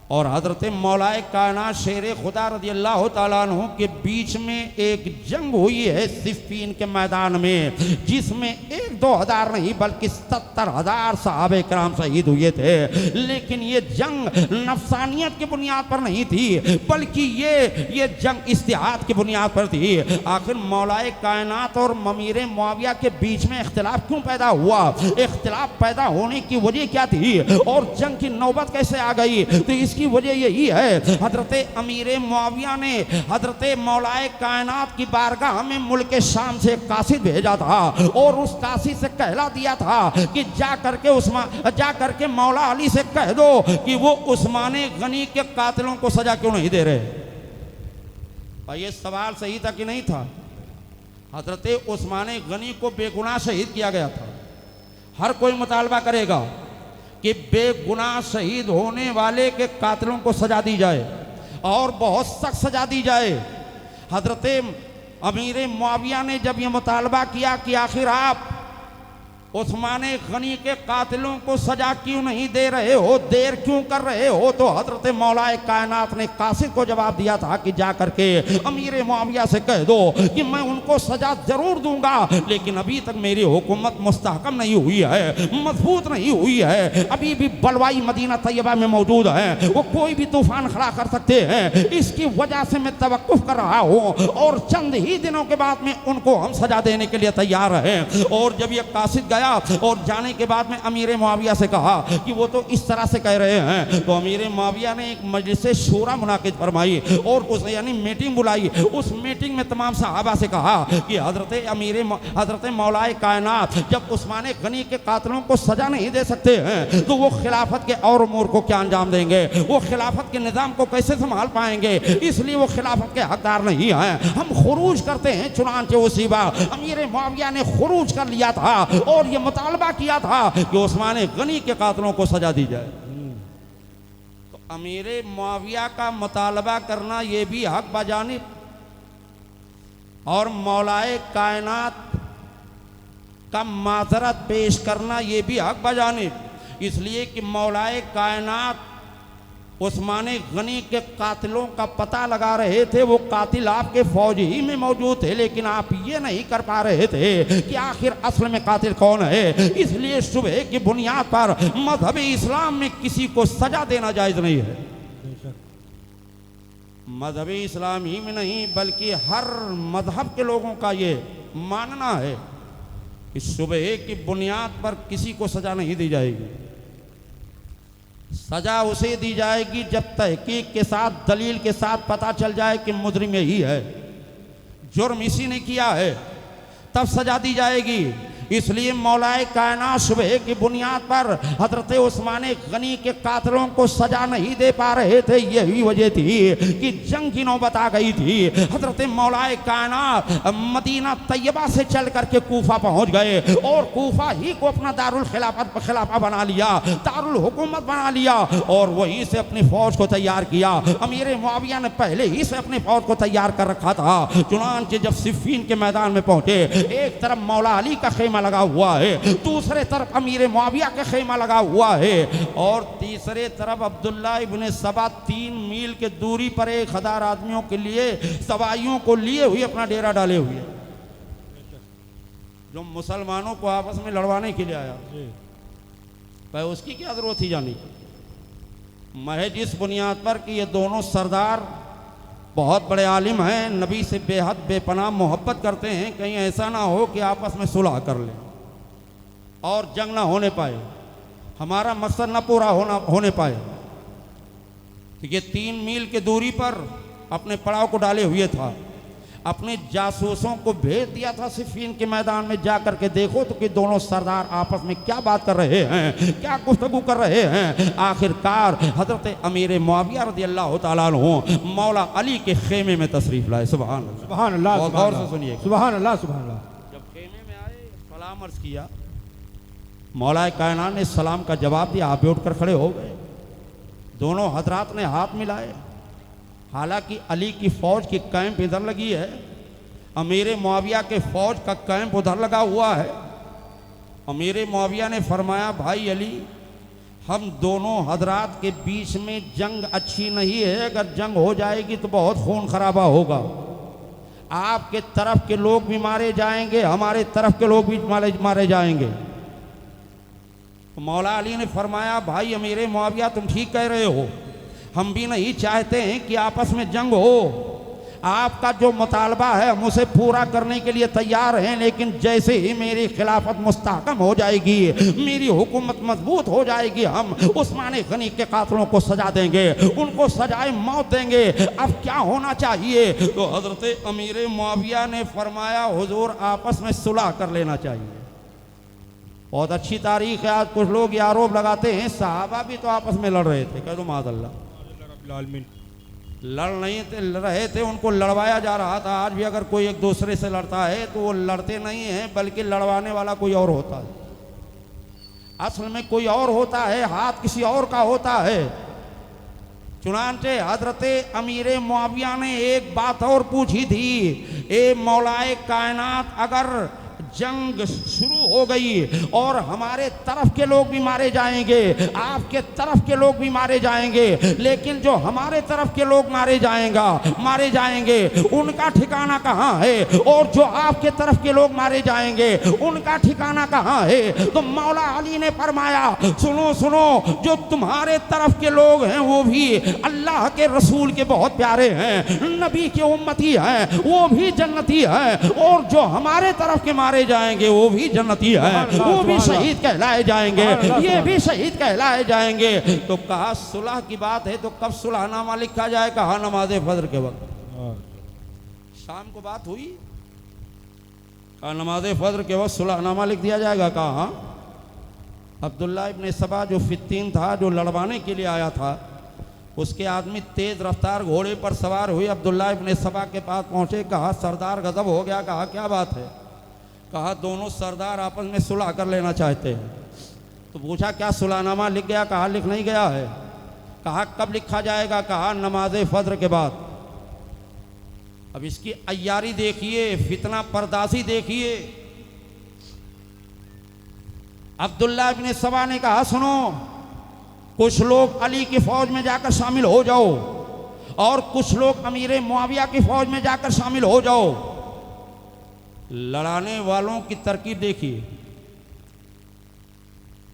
Speaker 1: और हजरत मौलाए कायनात शेर खुदा रज़ी अल्लाह तआला अन्हु के बीच में एक जंग हुई है सिफ़ीन के मैदान में, जिसमें 1-2 हज़ार नहीं बल्कि 70,000 सहाबे कराम शहीद हुए थे। लेकिन ये जंग नफसानियत की बुनियाद पर नहीं थी, बल्कि ये जंग इस्तिहाद की बुनियाद पर थी। आखिर मौलाए कायनात और अमीर मुआविया के बीच में इख्तिलाफ क्यों पैदा हुआ? इख्तिलाफ पैदा होने की वजह क्या थी और जंग की नौबत कैसे आ गई? तो इसकी वजह यही है, हजरत अमीर मुआविया ने हजरत मौलाए कायनात की बारगाह में मुल्क शाम से कासिद भेजा था और उस कासिद से कहला दिया था कि जा करके मौला अली से कह दो कि वो उस्मान गनी के कातिलों को सजा क्यों नहीं दे रहे। भाई ये सवाल सही था कि नहीं था? हजरत उस्मान गनी को बेगुनाह शहीद किया गया था। हर कोई मुतालबा करेगा कि बेगुनाह शहीद होने वाले के कातिलों को सजा दी जाए और बहुत सख्त सजा दी जाए। हजरत अमीर मुआविया ने जब यह मुतालबा किया कि आखिर आप उस्मान गनी के कातिलों को सजा क्यों नहीं दे रहे हो, देर क्यों कर रहे हो, तो हजरत मौलाए कायनात ने कासिद को जवाब दिया था कि जा करके अमीर मुआविया से कह दो कि मैं उनको सजा जरूर दूंगा, लेकिन अभी तक मेरी हुकूमत मुस्तहकम नहीं हुई है, मजबूत नहीं हुई है, अभी भी बलवाई मदीना तैयबा में मौजूद है, वो कोई भी तूफान खड़ा कर सकते हैं। इसकी वजह से मैं तवक्कुफ कर रहा हूँ और चंद ही दिनों के बाद में उनको हम सजा देने के लिए तैयार हैं। और जब ये कासिद और जाने के बाद में अमीर मुआविया से कहा कि वो तो इस तरह से कह रहे हैं, तो अमीर मुआविया ने एक मजलिस शूरा मुनाकिद फरमाई और उस यानी मीटिंग बुलाई। उस मीटिंग में तमाम सहाबा से कहा कि हजरत मौलाए कायनात जब उस्मान गनी के कातिलों को सजा नहीं दे सकते हैं तो वो खिलाफत के और उमूर को क्या अंजाम देंगे, वो खिलाफत के निज़ाम को कैसे संभाल पाएंगे, इसलिए वो खिलाफत के हकदार नहीं हैं, हम खुरूज करते हैं। चुनांचे उसी बार अमीर मुआविया ने खुरूज कर लिया था और ये मुतालबा किया था कि उस्मान गनी के कातिलों को सजा दी जाए। तो अमीर मुआविया का मुतालबा करना ये भी हक बजानिब और मौलाए कायनात का माजरत पेश करना ये भी हक बजानिब, इसलिए कि मौलाए कायनात उस्मान गनी के कातिलों का पता लगा रहे थे। वो कातिल आपके फौज ही में मौजूद थे, लेकिन आप ये नहीं कर पा रहे थे कि आखिर असल में कातिल कौन है। इसलिए सुबह की बुनियाद पर मजहब इस्लाम में किसी को सजा देना जायज़ नहीं है। मजहब इस्लाम ही में नहीं बल्कि हर मजहब के लोगों का ये मानना है कि सुबह की बुनियाद पर किसी को सजा नहीं दी जाएगी। सजा उसे दी जाएगी जब तहकीक के साथ, दलील के साथ पता चल जाए कि मुजरिम यही है, जुर्म इसी ने किया है, तब सजा दी जाएगी। इसलिए मौलाए कायनात सुबह की बुनियाद पर हजरत उस्मान गनी के कातिलों को सजा नहीं दे पा रहे थे। यही वजह थी कि जंग की नौबत आ गई थी। हजरत मौलाए कायनात मदीना तैयबा से चल करके कूफा पहुंच गए और कूफा ही को अपना दारुल खिलाफा बना लिया, दारुल हुकूमत बना लिया और वहीं से अपनी फौज को तैयार किया। अमीर मुआविया ने पहले ही से अपनी फौज को तैयार कर रखा था। चुनांचे जब सिफ़ीन के मैदान में पहुंचे, एक तरफ मौला अली का खेमा लगा हुआ है, दूसरे तरफ अमीर मुआविया का खेमा लगा हुआ है और तीसरे तरफ अब्दुल्ला इब्ने सबा 3 मील के दूरी पर 1000 आदमियों के लिए, सवाइयों को लिए हुए अपना डेरा डाले हुए, जो मुसलमानों को आपस में लड़वाने के लिए आया। भाई उसकी क्या जरूरत थी जानी। महज इस बुनियाद पर कि ये दोनों सरदार बहुत बड़े आलिम हैं, नबी से बेहद बेपनाह मोहब्बत करते हैं, कहीं ऐसा ना हो कि आपस में सुलह कर लें और जंग ना होने पाए, हमारा मकसद ना पूरा होने पाए। कि ये 3 मील की दूरी पर अपने पड़ाव को डाले हुए था, अपने जासूसों को भेज दिया था सिफ़ीन के मैदान में, जा करके देखो तो कि दोनों सरदार आपस में क्या बात कर रहे हैं, क्या गुफ्तगू कर रहे हैं। आखिरकार हजरत अमीर मुआविया रज़ियल्लाहु ताला अन्हु मौला अली के खेमे में तशरीफ लाए। सुभान अल्लाह,
Speaker 2: सुभान अल्लाह,
Speaker 1: बहुत गौर से सुनिए।
Speaker 2: सुभान अल्लाह, सुभान अल्लाह।
Speaker 1: जब खेमे में आए, सलाम अर्ज किया, मौला कायनात ने सलाम का जवाब दिया, आप उठ कर खड़े हो गए। दोनों हजरात ने हाथ मिलाए। हालांकि अली की फौज की कैंप इधर लगी है, अमीर मुआविया के फौज का कैंप उधर लगा हुआ है। अमीर मुआविया ने फरमाया, भाई अली, हम दोनों हजरात के बीच में जंग अच्छी नहीं है, अगर जंग हो जाएगी तो बहुत खून खराबा होगा, आपके तरफ के लोग भी मारे जाएंगे, हमारे तरफ के लोग भी मारे जाएंगे। मौला अली ने फरमाया, भाई अमीर मुआविया, तुम ठीक कह रहे हो, हम भी नहीं चाहते हैं कि आपस में जंग हो, आपका जो मुतालबा है हम उसे पूरा करने के लिए तैयार हैं, लेकिन जैसे ही मेरी खिलाफत मुस्तहकम हो जाएगी, मेरी हुकूमत मजबूत हो जाएगी, हम उस्मान गनी के कातिलों को सजा देंगे, उनको सजाए मौत देंगे। अब क्या होना चाहिए? तो हजरत अमीर मुआविया ने फरमाया, हुजूर आपस में सुलह कर लेना चाहिए। बहुत अच्छी तारीख है। आज कुछ लोग ये आरोप लगाते हैं सहाबा भी तो आपस में लड़ रहे थे। कह दो माज़अल्लाह, लड़ नहीं थे, रहे थे, उनको लड़वाया जा रहा था। आज भी अगर कोई एक दूसरे से लड़ता है तो वो लड़ते नहीं हैं, बल्कि लड़वाने वाला कोई और होता है। असल में कोई और होता है, हाथ किसी और का होता है। चुनांचे हजरत अमीर मुआविया ने एक बात और पूछी थी, ए मौलाए कायनात, अगर जंग शुरू हो गई और हमारे तरफ के लोग भी मारे जाएंगे, आपके तरफ के लोग भी मारे जाएंगे, लेकिन जो हमारे तरफ के लोग मारे जाएंगे उनका ठिकाना कहाँ है, और जो आपके तरफ के लोग मारे जाएंगे उनका ठिकाना कहाँ है? तो मौला अली ने फरमाया, सुनो सुनो, जो तुम्हारे तरफ के लोग हैं वो भी अल्लाह के रसूल के बहुत प्यारे हैं, नबी के उम्मती हैं, वो भी जन्नती हैं, और जो हमारे तरफ के मारे जाएंगे वो भी जन्नती है, वो भी शहीद कहलाए जाएंगे, ये भी शहीद कहलाए जाएंगे। तो कहा सुलह की बात है तो कब सुलहनामा लिखा जाए? कहा नमाज फजर के वक्त। शाम को बात हुई, कहा नमाज फजर के वक्त सुलहनामा लिख दिया जाएगा। कहा अब्दुल्ला इब्ने सबा जो फित्तीन था, जो लड़वाने के लिए आया था, उसके आदमी तेज रफ्तार घोड़े पर सवार हुए अब्दुल्ला इब्ने सबा के पास पहुंचे। कहा सरदार गजब हो गया। कहा क्या बात है? कहा दोनों सरदार आपस में सुलह कर लेना चाहते हैं। तो पूछा क्या सुलहनामा लिख गया? कहा लिख नहीं गया है। कहा कब लिखा जाएगा? कहा नमाज फजर के बाद। अब इसकी अय्यारी देखिए, फितना पर्दासी देखिए। अब्दुल्ला इब्न सबा ने कहा, सुनो, कुछ लोग अली की फौज में जाकर शामिल हो जाओ और कुछ लोग अमीर मुआविया की फौज में जाकर शामिल हो जाओ। लड़ाने वालों की तरकीब देखिए।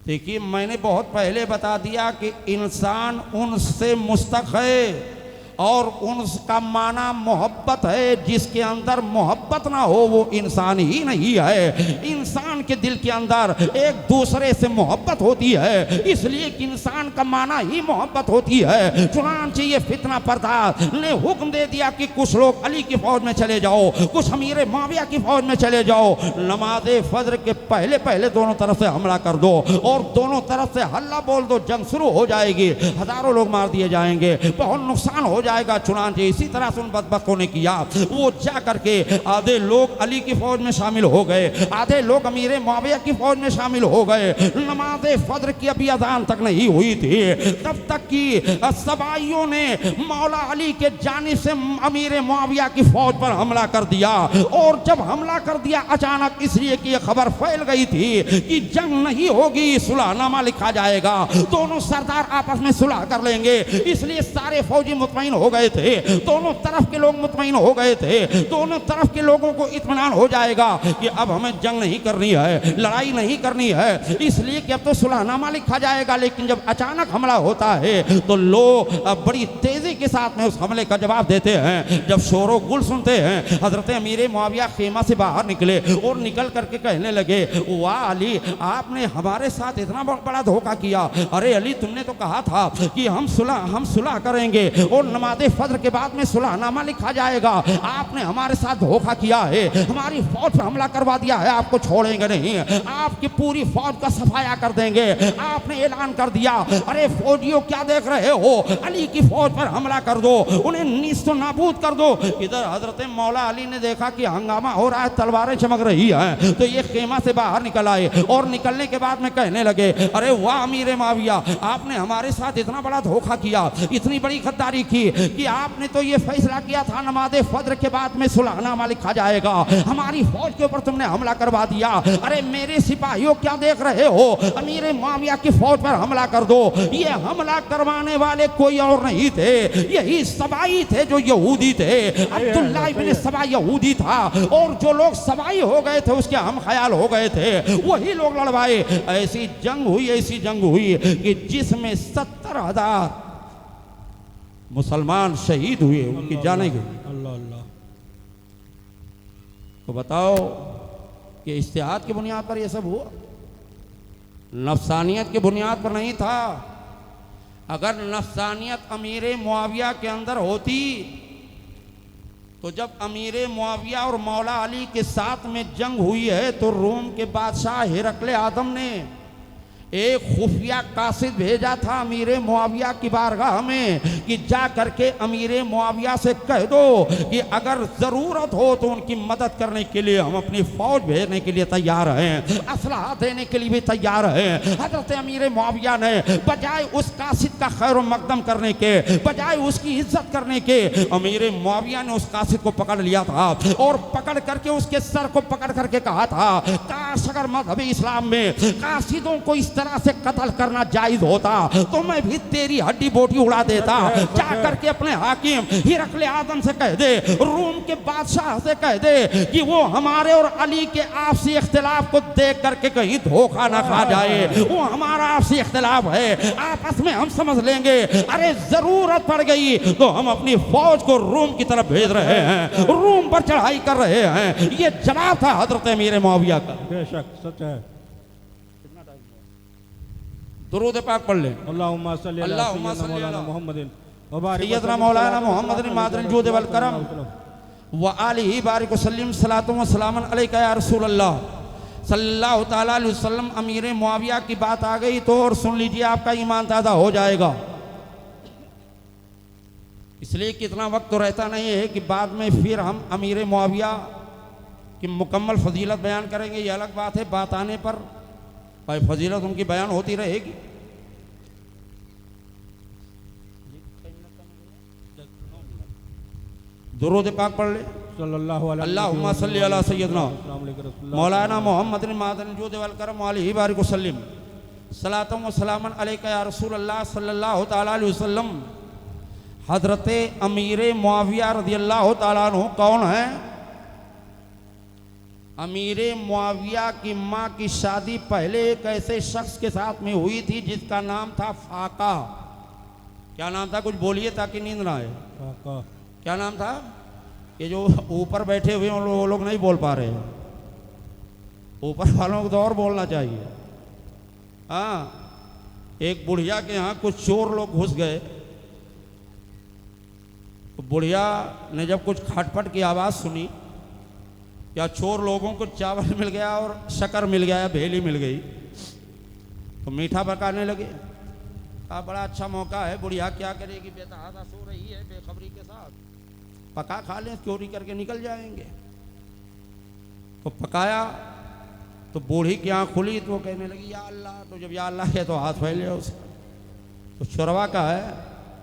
Speaker 1: देखिए, मैंने बहुत पहले बता दिया कि इंसान उनसे मुस्तक है और उनका माना मोहब्बत है। जिसके अंदर मोहब्बत ना हो वो इंसान ही नहीं है। इंसान के दिल के अंदर एक दूसरे से मोहब्बत होती है, इसलिए कि इंसान का माना ही मोहब्बत होती है। चुनांचे ये फितना पर्दास ने हुक्म दे दिया कि कुछ लोग अली की फौज में चले जाओ, कुछ अमीर मुआविया की फौज में चले जाओ। नमाज फजर के पहले पहले दोनों तरफ से हमला कर दो और दोनों तरफ से हल्ला बोल दो, जंग शुरू हो जाएगी, हजारों लोग मार दिए जाएंगे, बहुत नुकसान हो जाएगा। चुनांचे इसी तरह से उन बदबख्तों ने किया। वो जा करके आधे लोग अली की फौज में शामिल हो गए, आधे लोग अमीर मुआविया की फौज में शामिल हो गए। नमाज फजर की अभी अजान तक नहीं हुई थी, तब तक कि सबाइयों ने मौला अली के जानिब से अमीर मुआविया की फौज पर हमला कर दिया। और जब हमला कर दिया अचानक, इसलिए कि यह खबर फैल गई थी कि जंग नहीं होगी, सुलहनामा लिखा जाएगा, दोनों सरदार आपस में सुलह कर लेंगे। इसलिए सारे फौजी मुतमईन हो गए थे, दोनों तरफ के लोग मुतमईन हो गए थे। दोनों तरफ के लोगों को इत्मीनान हो जाएगा कि अब हमें जंग नहीं करनी है, लड़ाई नहीं करनी है, इसलिए कि अब तो सुलहनामा लिखा जाएगा। लेकिन जब अचानक हमला होता है तो लोग बड़ी तेजी के साथ में उस हमले का जवाब देते हैं। जब शोरो गुल सुनते हैं, हजरत अमीर मुआविया खेमा से बाहर निकले और निकल करके कहने लगे, वाह अली, आपने हमारे साथ इतना बड़ा धोखा किया। अरे अली, तुमने तो कहा था कि हम सुलह करेंगे और नमाज फजर के बाद में सुलहनामा लिखा जाएगा। आपने हमारे साथ धोखा किया है, हमारी फौज पर हमला करवा दिया है, आपको छोड़ेंगे नहीं, आपकी पूरी फौज का सफाया कर देंगे। आपने ऐलान कर दिया, अरे फौजियों क्या देख रहे हो, अली की फौज पर हमला कर दो, उन्हें नीस्त नाबूद कर दो। इधर हजरत मौला अली ने देखा कि हंगामा हो रहा है, तलवारें चमक रही हैं, तो ये खेमा से बाहर निकल आए और निकलने के बाद में कहने लगे, अरे वाह अमीर मुआविया, आपने हमारे साथ इतना बड़ा धोखा किया, इतनी बड़ी गद्दारी की कि आपने तो ये फैसला किया था नमाज फजर के बाद में सुलहनामा लिखा जाएगा, हमारी फौज के ऊपर तुमने हमला करवा दिया। अरे मेरे सिपाहियों क्या देख रहे हो, अमीर मुआविया की फौज पर हमला कर दो। ये हमला करवाने वाले कोई और नहीं थे, यही सबाई थे जो यहूदी थे। अब्दुल्ला इब्न सबा यहूदी था और जो लोग सबाई हो गए थे उसके हम ख्याल हो गए थे, वही लोग लड़वाए। ऐसी जंग हुई कि जिसमें 70,000 मुसलमान शहीद हुए, उनकी जाने गई।
Speaker 2: अल्लाह अल्लाह।
Speaker 1: तो बताओ कि इज्तिहाद की बुनियाद पर यह सब हुआ, नफसानियत की बुनियाद पर नहीं था। अगर नफसानियत अमीर मुआविया के अंदर होती तो जब अमीर मुआविया और मौला अली के साथ में जंग हुई है तो रोम के बादशाह हिरकले आदम ने एक खुफिया कासिद भेजा था अमीर मुआविया की बारगाह में कि जा करके अमीर मुआविया से कह दो कि अगर ज़रूरत हो तो उनकी मदद करने के लिए हम अपनी फौज भेजने के लिए तैयार हैं, असलहा देने के लिए भी तैयार हैं। हजरत अमीर मुआविया ने बजाय उस कासिद का खैर मकदम करने के, बजाय उसकी इज्जत करने के, अमीर मुआविया ने उस कासिद को पकड़ लिया था और पकड़ करके उसके सर को पकड़ करके कहा था, काश अगर मजहबी इस्लाम में कासिदों को इस तरह से कत्ल करना जायज होता तो मैं भी तेरी हड्डी बोटी उड़ा देता। जा करके अपने हाकिम हिरकले आदम से कह दे, रोम के बादशाह से कह दे कि वो हमारे और अली के आपसी इख्तिलाफ को देख करके कहीं धोखा ना खा जाए। वो हमारा आपसी इख्तिलाफ है, आपस में हम समझ लेंगे। अरे जरूरत पड़ गई तो हम अपनी फौज को रोम की तरफ भेज रहे हैं, रोम पर चढ़ाई कर रहे हैं। ये जवाब था हजरत अमीर मुआविया का।
Speaker 2: बेशक सच है।
Speaker 1: दुरूद पाक पढ़ लें।
Speaker 2: अल्लाहुम्मा सल्ली अला सय्यदना मुहम्मदिन व बारिक
Speaker 1: सैयदना मौलाना मोहम्मद मादरिल जूद वल करम व आलिहि बारिक वसल्लम सलातु व सलामन अलैका या रसूल अल्लाह सल्लल्लाहु तआला अलैहि वसल्लम। अमीर मुआविया की बात आ गई तो और सुन लीजिए, आपका ईमान ताज़ा हो जाएगा। इसलिए कितना वक्त तो रहता नहीं है कि बाद में फिर हम अमीर मुआविया की मुकम्मल फजीलत बयान करेंगे, ये अलग बात है। बात आने पर भाई फजीलत उनकी बयान होती रहेगी। दुरूद पाक पढ़ ले।
Speaker 2: सल्लल्लाहु अलैहि
Speaker 1: अल्लाहुम्मा सल्ली अला सय्यदना
Speaker 2: वसल्लम।
Speaker 1: मौलाना मोहम्मद मादन जूद वल करम अलैहि बारिक वसल्लम सलातम व सलामन अलैका या रसूल अल्लाह सल्लल्लाहु तआला अलैहि वसल्लम। हजरत अमीर मुआविया रज़ियल्लाहु तआला अन्हु कौन है? अमीर मुआविया की माँ की शादी पहले एक ऐसे शख्स के साथ में हुई थी जिसका नाम था फाका। क्या नाम था? कुछ बोलिए ताकि नींद ना आए।
Speaker 2: फाका।
Speaker 1: क्या नाम था? ये जो ऊपर बैठे हुए हैं वो लोग नहीं बोल पा रहे हैं, ऊपर वालों को तो और बोलना चाहिए। हाँ, एक बुढ़िया के यहाँ कुछ चोर लोग घुस गए, तो बुढ़िया ने जब कुछ खटपट की आवाज़ सुनी या चोर लोगों को चावल मिल गया और शक्कर मिल गया या भेली मिल गई, तो मीठा पकाने लगे। कहा बड़ा अच्छा मौका है, बुढ़िया क्या करेगी, बेतहाशा सो रही है बेखबरी के साथ, पका खा लें, चोरी करके निकल जाएंगे। तो पकाया तो बूढ़ी की आँख खुली तो वो कहने लगी या अल्लाह। तो जब या अल्लाह है तो हाथ फैले उसका। तो चोरवा का है,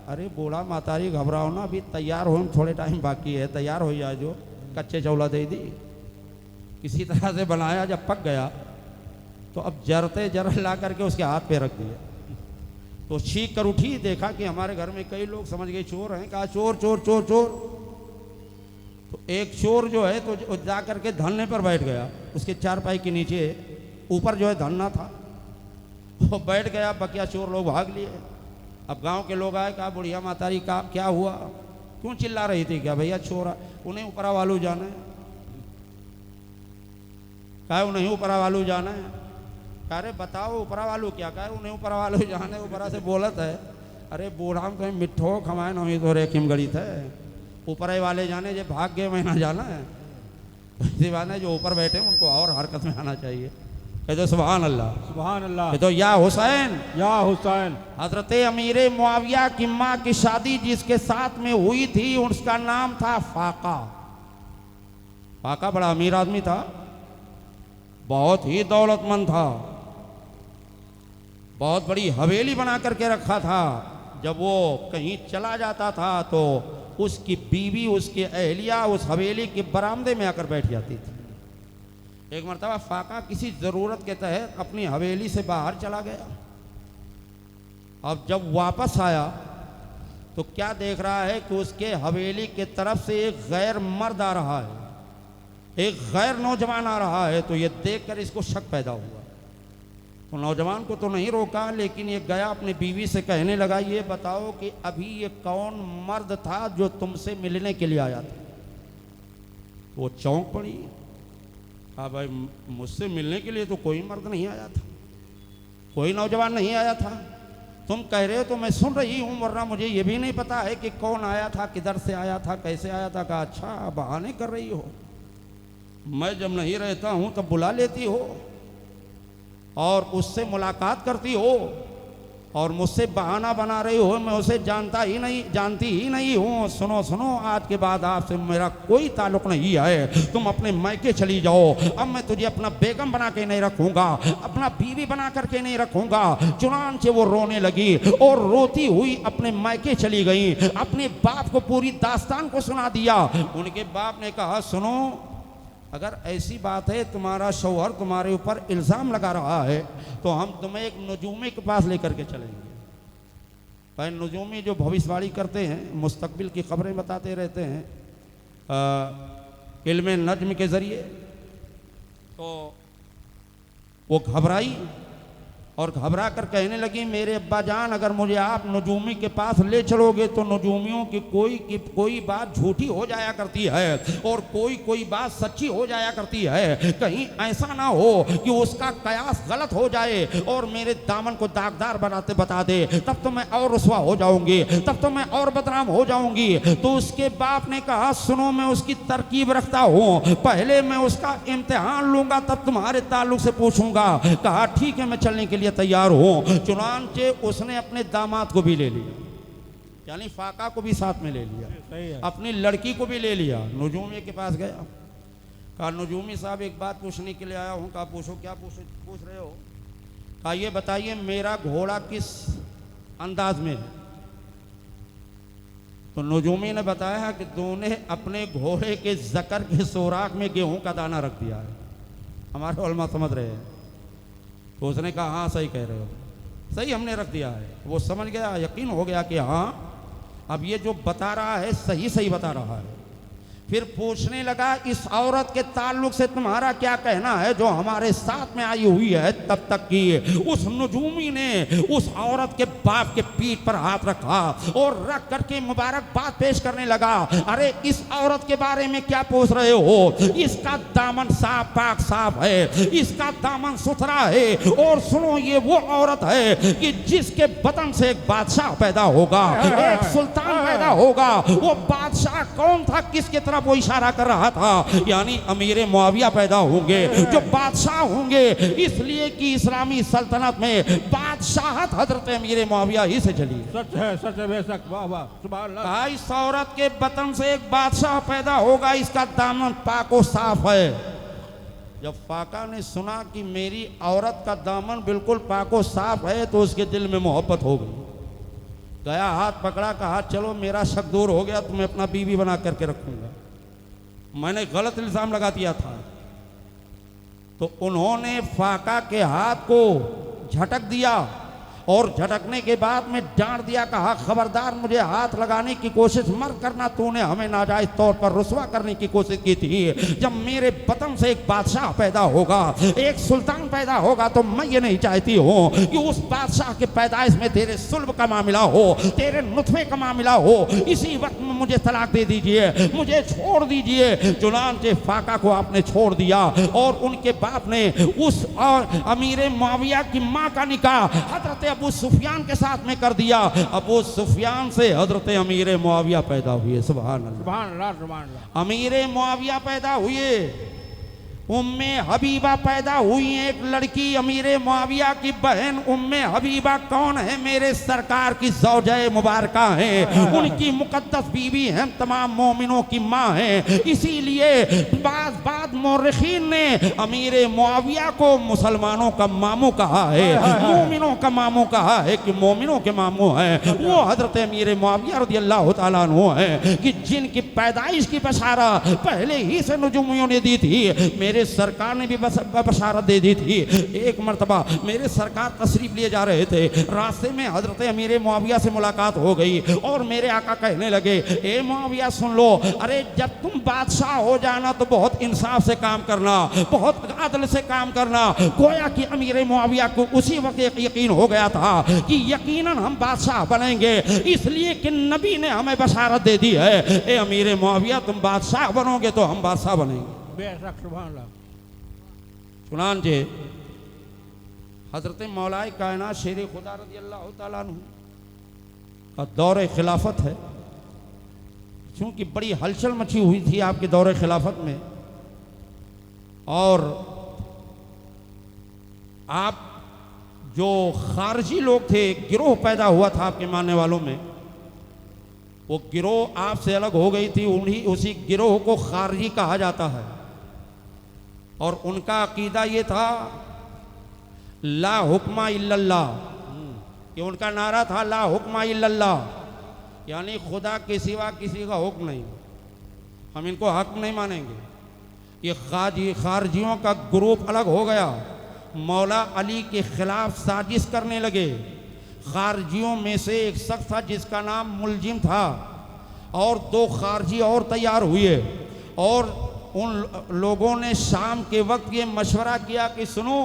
Speaker 1: अरे बूढ़ा मातारी घबराओ ना, अभी तैयार हो, थोड़े टाइम बाकी है, तैयार हो जाए, जो कच्चे चौला दे दी। किसी तरह से बनाया, जब पक गया तो अब जरते जर ला करके उसके हाथ पे रख दिया। तो चीख कर उठी, देखा कि हमारे घर में कई लोग समझ गए चोर हैं। कहा चोर चोर चोर चोर। तो एक चोर जो है तो जा करके धरने पर बैठ गया, उसके चारपाई के नीचे, ऊपर जो है धरना था, वो बैठ गया। बकिया चोर लोग भाग लिए। अब गांव के लोग आए, कहा बुढ़िया मातारी का क्या हुआ, क्यों चिल्ला रही थी? क्या भैया चोर, उन्हें ऊपरा वालू जाना है। कहा उन्हें ऊपरा वालू जाना है। कहा अरे बताओ ऊपरा वालू क्या? कहा उन्हें ऊपरा वालू जाना है। ऊपरा से बोलत है, अरे बूढ़ा में कहीं मिठो खमाए नहीं तो रेखिम गड़ी थे, ऊपर वाले जाने, जो भाग गए वहीं ना जाना है। इसी बात है, जो ऊपर बैठे उनको और हरकत में आना चाहिए। कह दो सुभान अल्लाह,
Speaker 2: सुभान अल्लाह।
Speaker 1: कह दो या हुसैन,
Speaker 2: या हुसैन।
Speaker 1: हजरत अमीर मुआविया की माँ की शादी जिसके साथ में हुई थी उसका नाम था फाका। फाका बड़ा अमीर आदमी था, बहुत ही दौलतमंद था, बहुत बड़ी हवेली बना करके रखा था। जब वो कहीं चला जाता था तो उसकी बीवी, उसकी अहलिया उस हवेली के बरामदे में आकर बैठ जाती थी। एक मरतबा फाका किसी ज़रूरत के तहत अपनी हवेली से बाहर चला गया। अब जब वापस आया तो क्या देख रहा है कि उसके हवेली के तरफ से एक गैर मर्द आ रहा है, एक गैर नौजवान आ रहा है। तो ये देखकर इसको शक पैदा हुआ। तो नौजवान को तो नहीं रोका, लेकिन ये गया अपनी बीवी से कहने लगा, ये बताओ कि अभी ये कौन मर्द था जो तुमसे मिलने के लिए आया था? वो चौंक पड़ी। कहा भाई मुझसे मिलने के लिए तो कोई मर्द नहीं आया था, कोई नौजवान नहीं आया था। तुम कह रहे हो तो मैं सुन रही हूँ, वरना मुझे ये भी नहीं पता है कि कौन आया था, किधर से आया था, कैसे आया था। कहा अच्छा बहाने कर रही हो, मैं जब नहीं रहता हूँ तब बुला लेती हो और उससे मुलाकात करती हो, और मुझसे बहाना बना रही हो, मैं उसे जानती ही नहीं हूँ। सुनो सुनो, आज के बाद आपसे मेरा कोई ताल्लुक नहीं है, तुम अपने मायके चली जाओ। अब मैं तुझे अपना बेगम बना के नहीं रखूँगा, अपना बीवी बना करके नहीं रखूँगा। चुनांचे वो रोने लगी और रोती हुई अपने मायके चली गई। अपने बाप को पूरी दास्तान को सुना दिया। उनके बाप ने कहा सुनो, अगर ऐसी बात है तुम्हारा शौहर तुम्हारे ऊपर इल्ज़ाम लगा रहा है तो हम तुम्हें एक नजूमी के पास लेकर के चलेंगे। भाई नजूमी जो भविष्यवाणी करते हैं, मुस्तकबिल की खबरें बताते रहते हैं इल्म नज्म के ज़रिए। तो वो घबराई और घबरा कर कहने लगी, मेरे अब्बा जान अगर मुझे आप नजूमी के पास ले चलोगे तो नजूमियों की कोई बात झूठी हो जाया करती है और कोई बात सच्ची हो जाया करती है। कहीं ऐसा ना हो कि उसका कयास गलत हो जाए और मेरे दामन को दागदार बनाते बता दे, तब तो मैं और रुसवा हो जाऊंगी, तब तो मैं और बदनाम हो जाऊंगी। तो उसके बाप ने कहा सुनो, मैं उसकी तरकीब रखता हूँ, पहले मैं उसका इम्तिहान लूंगा तब तुम्हारे ताल्लुक से पूछूंगा। कहा ठीक है, मैं चलने के लिए तैयार हूं। चुनांचे उसने अपने दामाद को भी ले लिया, यानी फाका को भी साथ में ले लिया, अपनी लड़की को भी ले लिया। नजूमी के पास गया। कहा नजूमी साहब एक बात पूछने के लिए आया हूं। कहा पूछो, क्या पूछ रहे हो? कहा ये बताइए मेरा घोड़ा किस अंदाज में है? तो नुजूमी ने बताया कि तूने अपने घोड़े के जकर के सोराख में गेहूं का दाना रख दिया है। हमारे उलमा समझ रहे हैं। तो उसने कहा हाँ सही कह रहे हो, सही हमने रख दिया है। वो समझ गया, यकीन हो गया कि हाँ अब ये जो बता रहा है सही सही बता रहा है। फिर पूछने लगा इस औरत के ताल्लुक से तुम्हारा क्या कहना है जो हमारे साथ में आई हुई है। तब तक कि उस नुजूमी ने उस औरत के बाप के पीठ पर हाथ रखा और रख करके मुबारकबाद पेश करने लगा। अरे इस औरत के बारे में क्या पूछ रहे हो, इसका दामन साफ पाक साफ है, इसका दामन सुथरा है। और सुनो ये वो औरत है कि जिसके बदन से एक बादशाह पैदा होगा, एक सुल्तान पैदा होगा। वो बादशाह कौन था, किसके तरफ वो इशारा कर रहा था, यानी अमीर मुआविया पैदा होंगे जो बादशाह होंगे। इसलिए कि इस्लामी सल्तनत में बादशाहत हजरत अमीर मुआविया ही से चली।
Speaker 2: सच है बेशक। वाह वाह सुभान अल्लाह।
Speaker 1: इस औरत के बतन से एक बादशाह पैदा होगा, इसका दामन पाको साफ है। जब फाका ने सुना कि मेरी औरत का दामन बिल्कुल पाको साफ है तो उसके दिल में मोहब्बत हो गई। गया, हाथ पकड़ा, कहा चलो मेरा शक दूर हो गया, तुम्हें अपना बीवी बना करके रखूंगा। मैंने गलत इल्जाम लगा दिया था। तो उन्होंने फाका के हाथ को झटक दिया और झटकने के बाद में डांट दिया, कहा खबरदार मुझे हाथ लगाने की कोशिश मत करना, तूने हमें नाजायज तौर पर रुसवा करने की कोशिश की थी। जब मेरे बतन से एक बादशाह पैदा होगा, एक सुल्तान पैदा होगा, तो मैं ये नहीं चाहती हूँ कि उस बादशाह के पैदाइश में तेरे सुल्ब का मामला हो, तेरे नुतफे का मामला हो। इसी वक्त में मुझे तलाक दे दीजिए, मुझे छोड़ दीजिए। चुनांचे फाका को आपने छोड़ दिया और उनके बाप ने उस अमीर मुआविया की माँ का निकाह हजरत अबू सुफियान के साथ में कर दिया। अबू सुफियान से हजरत अमीर मुआविया पैदा हुए। सुभान अल्लाह,
Speaker 2: सुभान अल्लाह, सुभान अल्लाह।
Speaker 1: अमीर मुआविया पैदा हुए, उम्मे हबीबा पैदा हुई, एक लड़की अमीर मुआविया की बहन उम्मे हबीबा कौन है, मेरे सरकार की ज़ौजाए मुबारका हैं, उनकी मुकद्दस बीवी हैं, तमाम मोमिनों की माँ हैं। इसीलिए बाद मौरखीन ने अमीर मुआविया को मुसलमानों का मामू कहा है, मोमिनों का मामू कहा है कि मोमिनों के मामू हैं। वो हजरत अमीर मुआविया रज़ियल्लाहु ताला अन्हु हैं कि जिनकी पैदाइश की बशारा पहले ही से नुजूमियों ने दी थी। मेरे सरकार ने भी बशारत दे दी थी। एक मर्तबा मेरे सरकार तशरीफ लिए जा रहे थे, रास्ते में हजरत अमीर मुआविया से मुलाकात हो गई और मेरे आका कहने लगे, ए मुआविया सुन लो, अरे जब तुम बादशाह हो जाना तो बहुत इंसाफ से काम करना, बहुत अदल से काम करना। गोया कि अमीर मुआविया को उसी वक्त यकीन हो गया था कि यकीनन हम बादशाह बनेंगे, इसलिए कि नबी ने हमें बशारत दे दी है, ए अमीर मुआविया तुम बादशाह बनोगे तो हम बादशाह बनेंगे।
Speaker 2: बेशक सुभान अल्लाह।
Speaker 1: चुनांचे हजरत मौलाए कायनात शेर खुदा रज़ियल्लाहु ताला अन्हु का दौरे खिलाफत है। क्योंकि बड़ी हलचल मची हुई थी आपके दौरे खिलाफत में, और आप जो खारजी लोग थे, गिरोह पैदा हुआ था आपके मानने वालों में, वो गिरोह आपसे अलग हो गई थी। उसी गिरोह को खारजी कहा जाता है और उनका अकीदा ये था ला हुक्मा इल्लल्लाह, कि उनका नारा था ला हुक्मा इल्लल्लाह, यानी खुदा के सिवा किसी का हुक्म नहीं, हम इनको हक नहीं मानेंगे। ये खारजियों का ग्रुप अलग हो गया, मौला अली के खिलाफ साजिश करने लगे। खारजियों में से एक शख्स था जिसका नाम मुलजिम था, और दो खारजी और तैयार हुए, और उन लोगों ने शाम के वक्त ये मशवरा किया कि सुनो,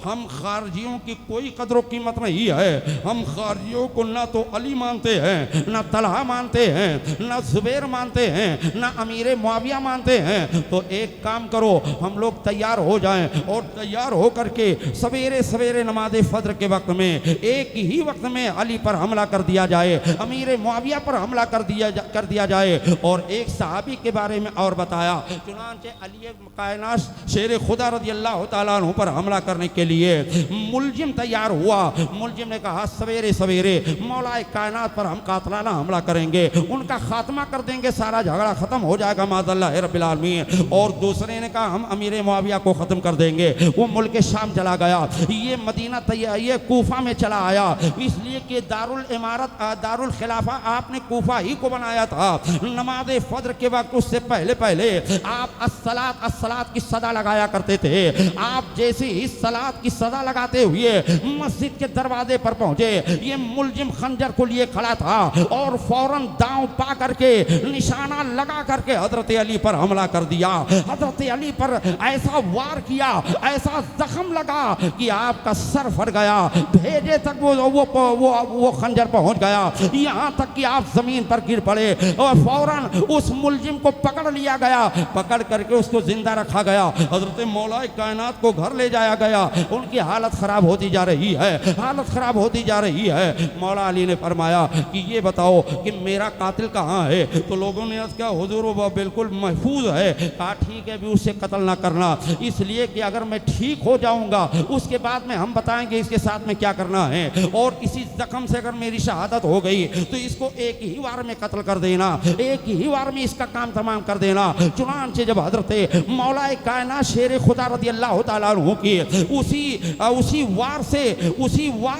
Speaker 1: हम खारजियों की कोई कदर कीमत नहीं है, हम खारजियों को ना तो अली मानते हैं, ना तलहा मानते हैं, ना जुबैर मानते हैं, ना अमीर मुआविया मानते हैं। तो एक काम करो, हम लोग तैयार हो जाएं और तैयार हो करके सवेरे सवेरे नमाज फज्र के वक्त में एक ही वक्त में अली पर हमला कर दिया जाए, अमीर मुआविया पर हमला कर दिया जाए। और एक सहाबी के बारे में और बताया, चुनांचे अली कायनात शेर खुदा रज़ी अल्लाह ताला अन्हु पर हमला करने के लिए मुलजिम तैयार हुआ। मुलजिम ने कहा सवेरे सवेरे मौलाए कायनात पर हम कातलाना हमला करेंगे, उनका खात्मा कर देंगे, सारा झगड़ा ख़त्म हो जाएगा माज़अल्लाह रब्बिल आलमीन। और दूसरे ने कहा हम अमीर मुआविया को ख़त्म कर देंगे। वो मुल्क शाम चला गया, ये मदीना तैयार, ये कूफा में चला आया, इसलिए कि दारुल इमारत दारुल खिलाफा आपने कूफा ही को बनाया था। नमाज फज्र के वक्त उससे पहले पहले आप अस्सलात अस्सलात की सदा लगाया करते थे। आप जैसे ही सलात की सदा लगाते हुए मस्जिद के दरवाजे पर पहुंचे, ये मुलजिम खंजर को लिए खड़ा था और फौरन दांव पा करके निशाना लगा करके हजरत अली पर हमला कर दिया। हजरत अली पर ऐसा वार किया, ऐसा जख्म लगा कि आपका सर फट गया, भेजे तक वो खंजर पहुंच गया, यहाँ तक कि आप जमीन पर गिर पड़े और फौरन उस मुलजिम को पकड़ लिया गया। पकड़ करके उसको जिंदा रखा गया, हजरत मौलाए कायनात को घर ले जाया गया। उनकी हालत खराब होती जा रही है, हालत खराब होती जा रही है। मौला अली ने फरमाया कि ये बताओ कि मेरा कातिल कहाँ है? तो लोगों ने अर्ज़ किया हुजूर वो बिल्कुल महफूज है। कहा ठीक है, भी उससे कत्ल ना करना, इसलिए कि अगर मैं ठीक हो जाऊंगा उसके बाद में हम बताएंगे इसके साथ में क्या करना है, और इसी जख्म से अगर मेरी शहादत हो गई तो इसको एक ही वार में कत्ल कर देना, एक ही वार में इसका काम तमाम कर देना। चुनांचे जब हजरत मौलाए कायनात शेर खुदा रज़ी अल्लाह ताला अन्हु की उसी वार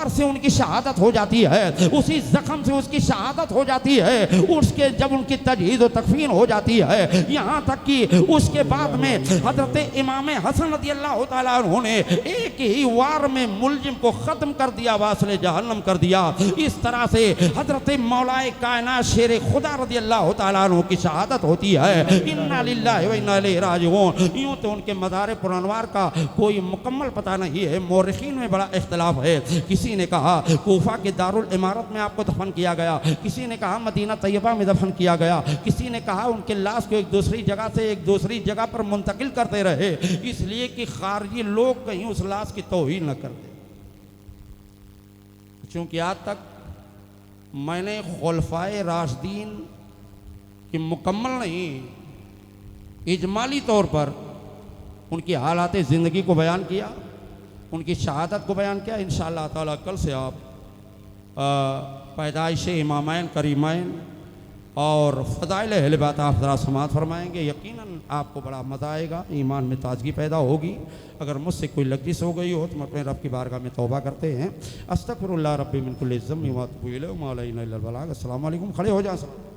Speaker 1: से उनकी शहादत हो जाती है, उसी जख्म से उसकी शहादत हो जाती है, उसके जब उनकी तजहीज़ और तकफीन हो जाती है, यहाँ तक कि उसके बाद में हजरत इमाम हसन रज़ी अल्लाह ताला अन्हु ने एक ही वार में मुलजिम को ख़त्म कर दिया, वासले जहन्नम कर दिया। इस तरह से हजरत मौलाए कायनात शेर खुदा रज़ी अल्लाह ताला अन्हु की शहादत होती है। इन्ना लिल्लाहि व इन्ना इलैहि राजिऊन। यूँ तो उनके मज़ार पुरअनवार का कोई मुकम्मल पता नहीं है, मौरिखीन में बड़ा इख्तिलाफ है। किसी ने कहा कूफा के दारुल इमारत में आपको दफन किया गया, किसी ने कहा मदीना तैयबा में दफन किया गया, किसी ने कहा उनके लाश को एक दूसरी जगह से एक दूसरी जगह पर मुंतकिल करते रहे, इसलिए कि खारजी लोग कहीं उस लाश की तौहीन न कर दे। चूँकि आज तक मैंने खुलफाए राशिदीन की मुकम्मल नहीं, इजमाली तौर पर उनकी हालात ज़िंदगी को बयान किया, उनकी शहादत को बयान किया। इंशाअल्लाह ताला कल से आप पैदाइश इमामैन करीमैन और फ़ज़ाइल अहले बैत आप ज़रा समाअत फरमाएंगे। यकीनन आपको बड़ा मज़ा आएगा, ईमान में ताजगी पैदा होगी। अगर मुझसे कोई लग़ज़िश हो गई हो तो मैं अपने रब की बारगाह में तौबा करते हैं। अस्तग़फिरुल्लाह रब्बी मिन कुल्लि ज़म्बिन व अतूबु इलैहि व मा अलैना इल्लल बलाग। अस्सलामु अलैकुम। खड़े हो जाएं सब।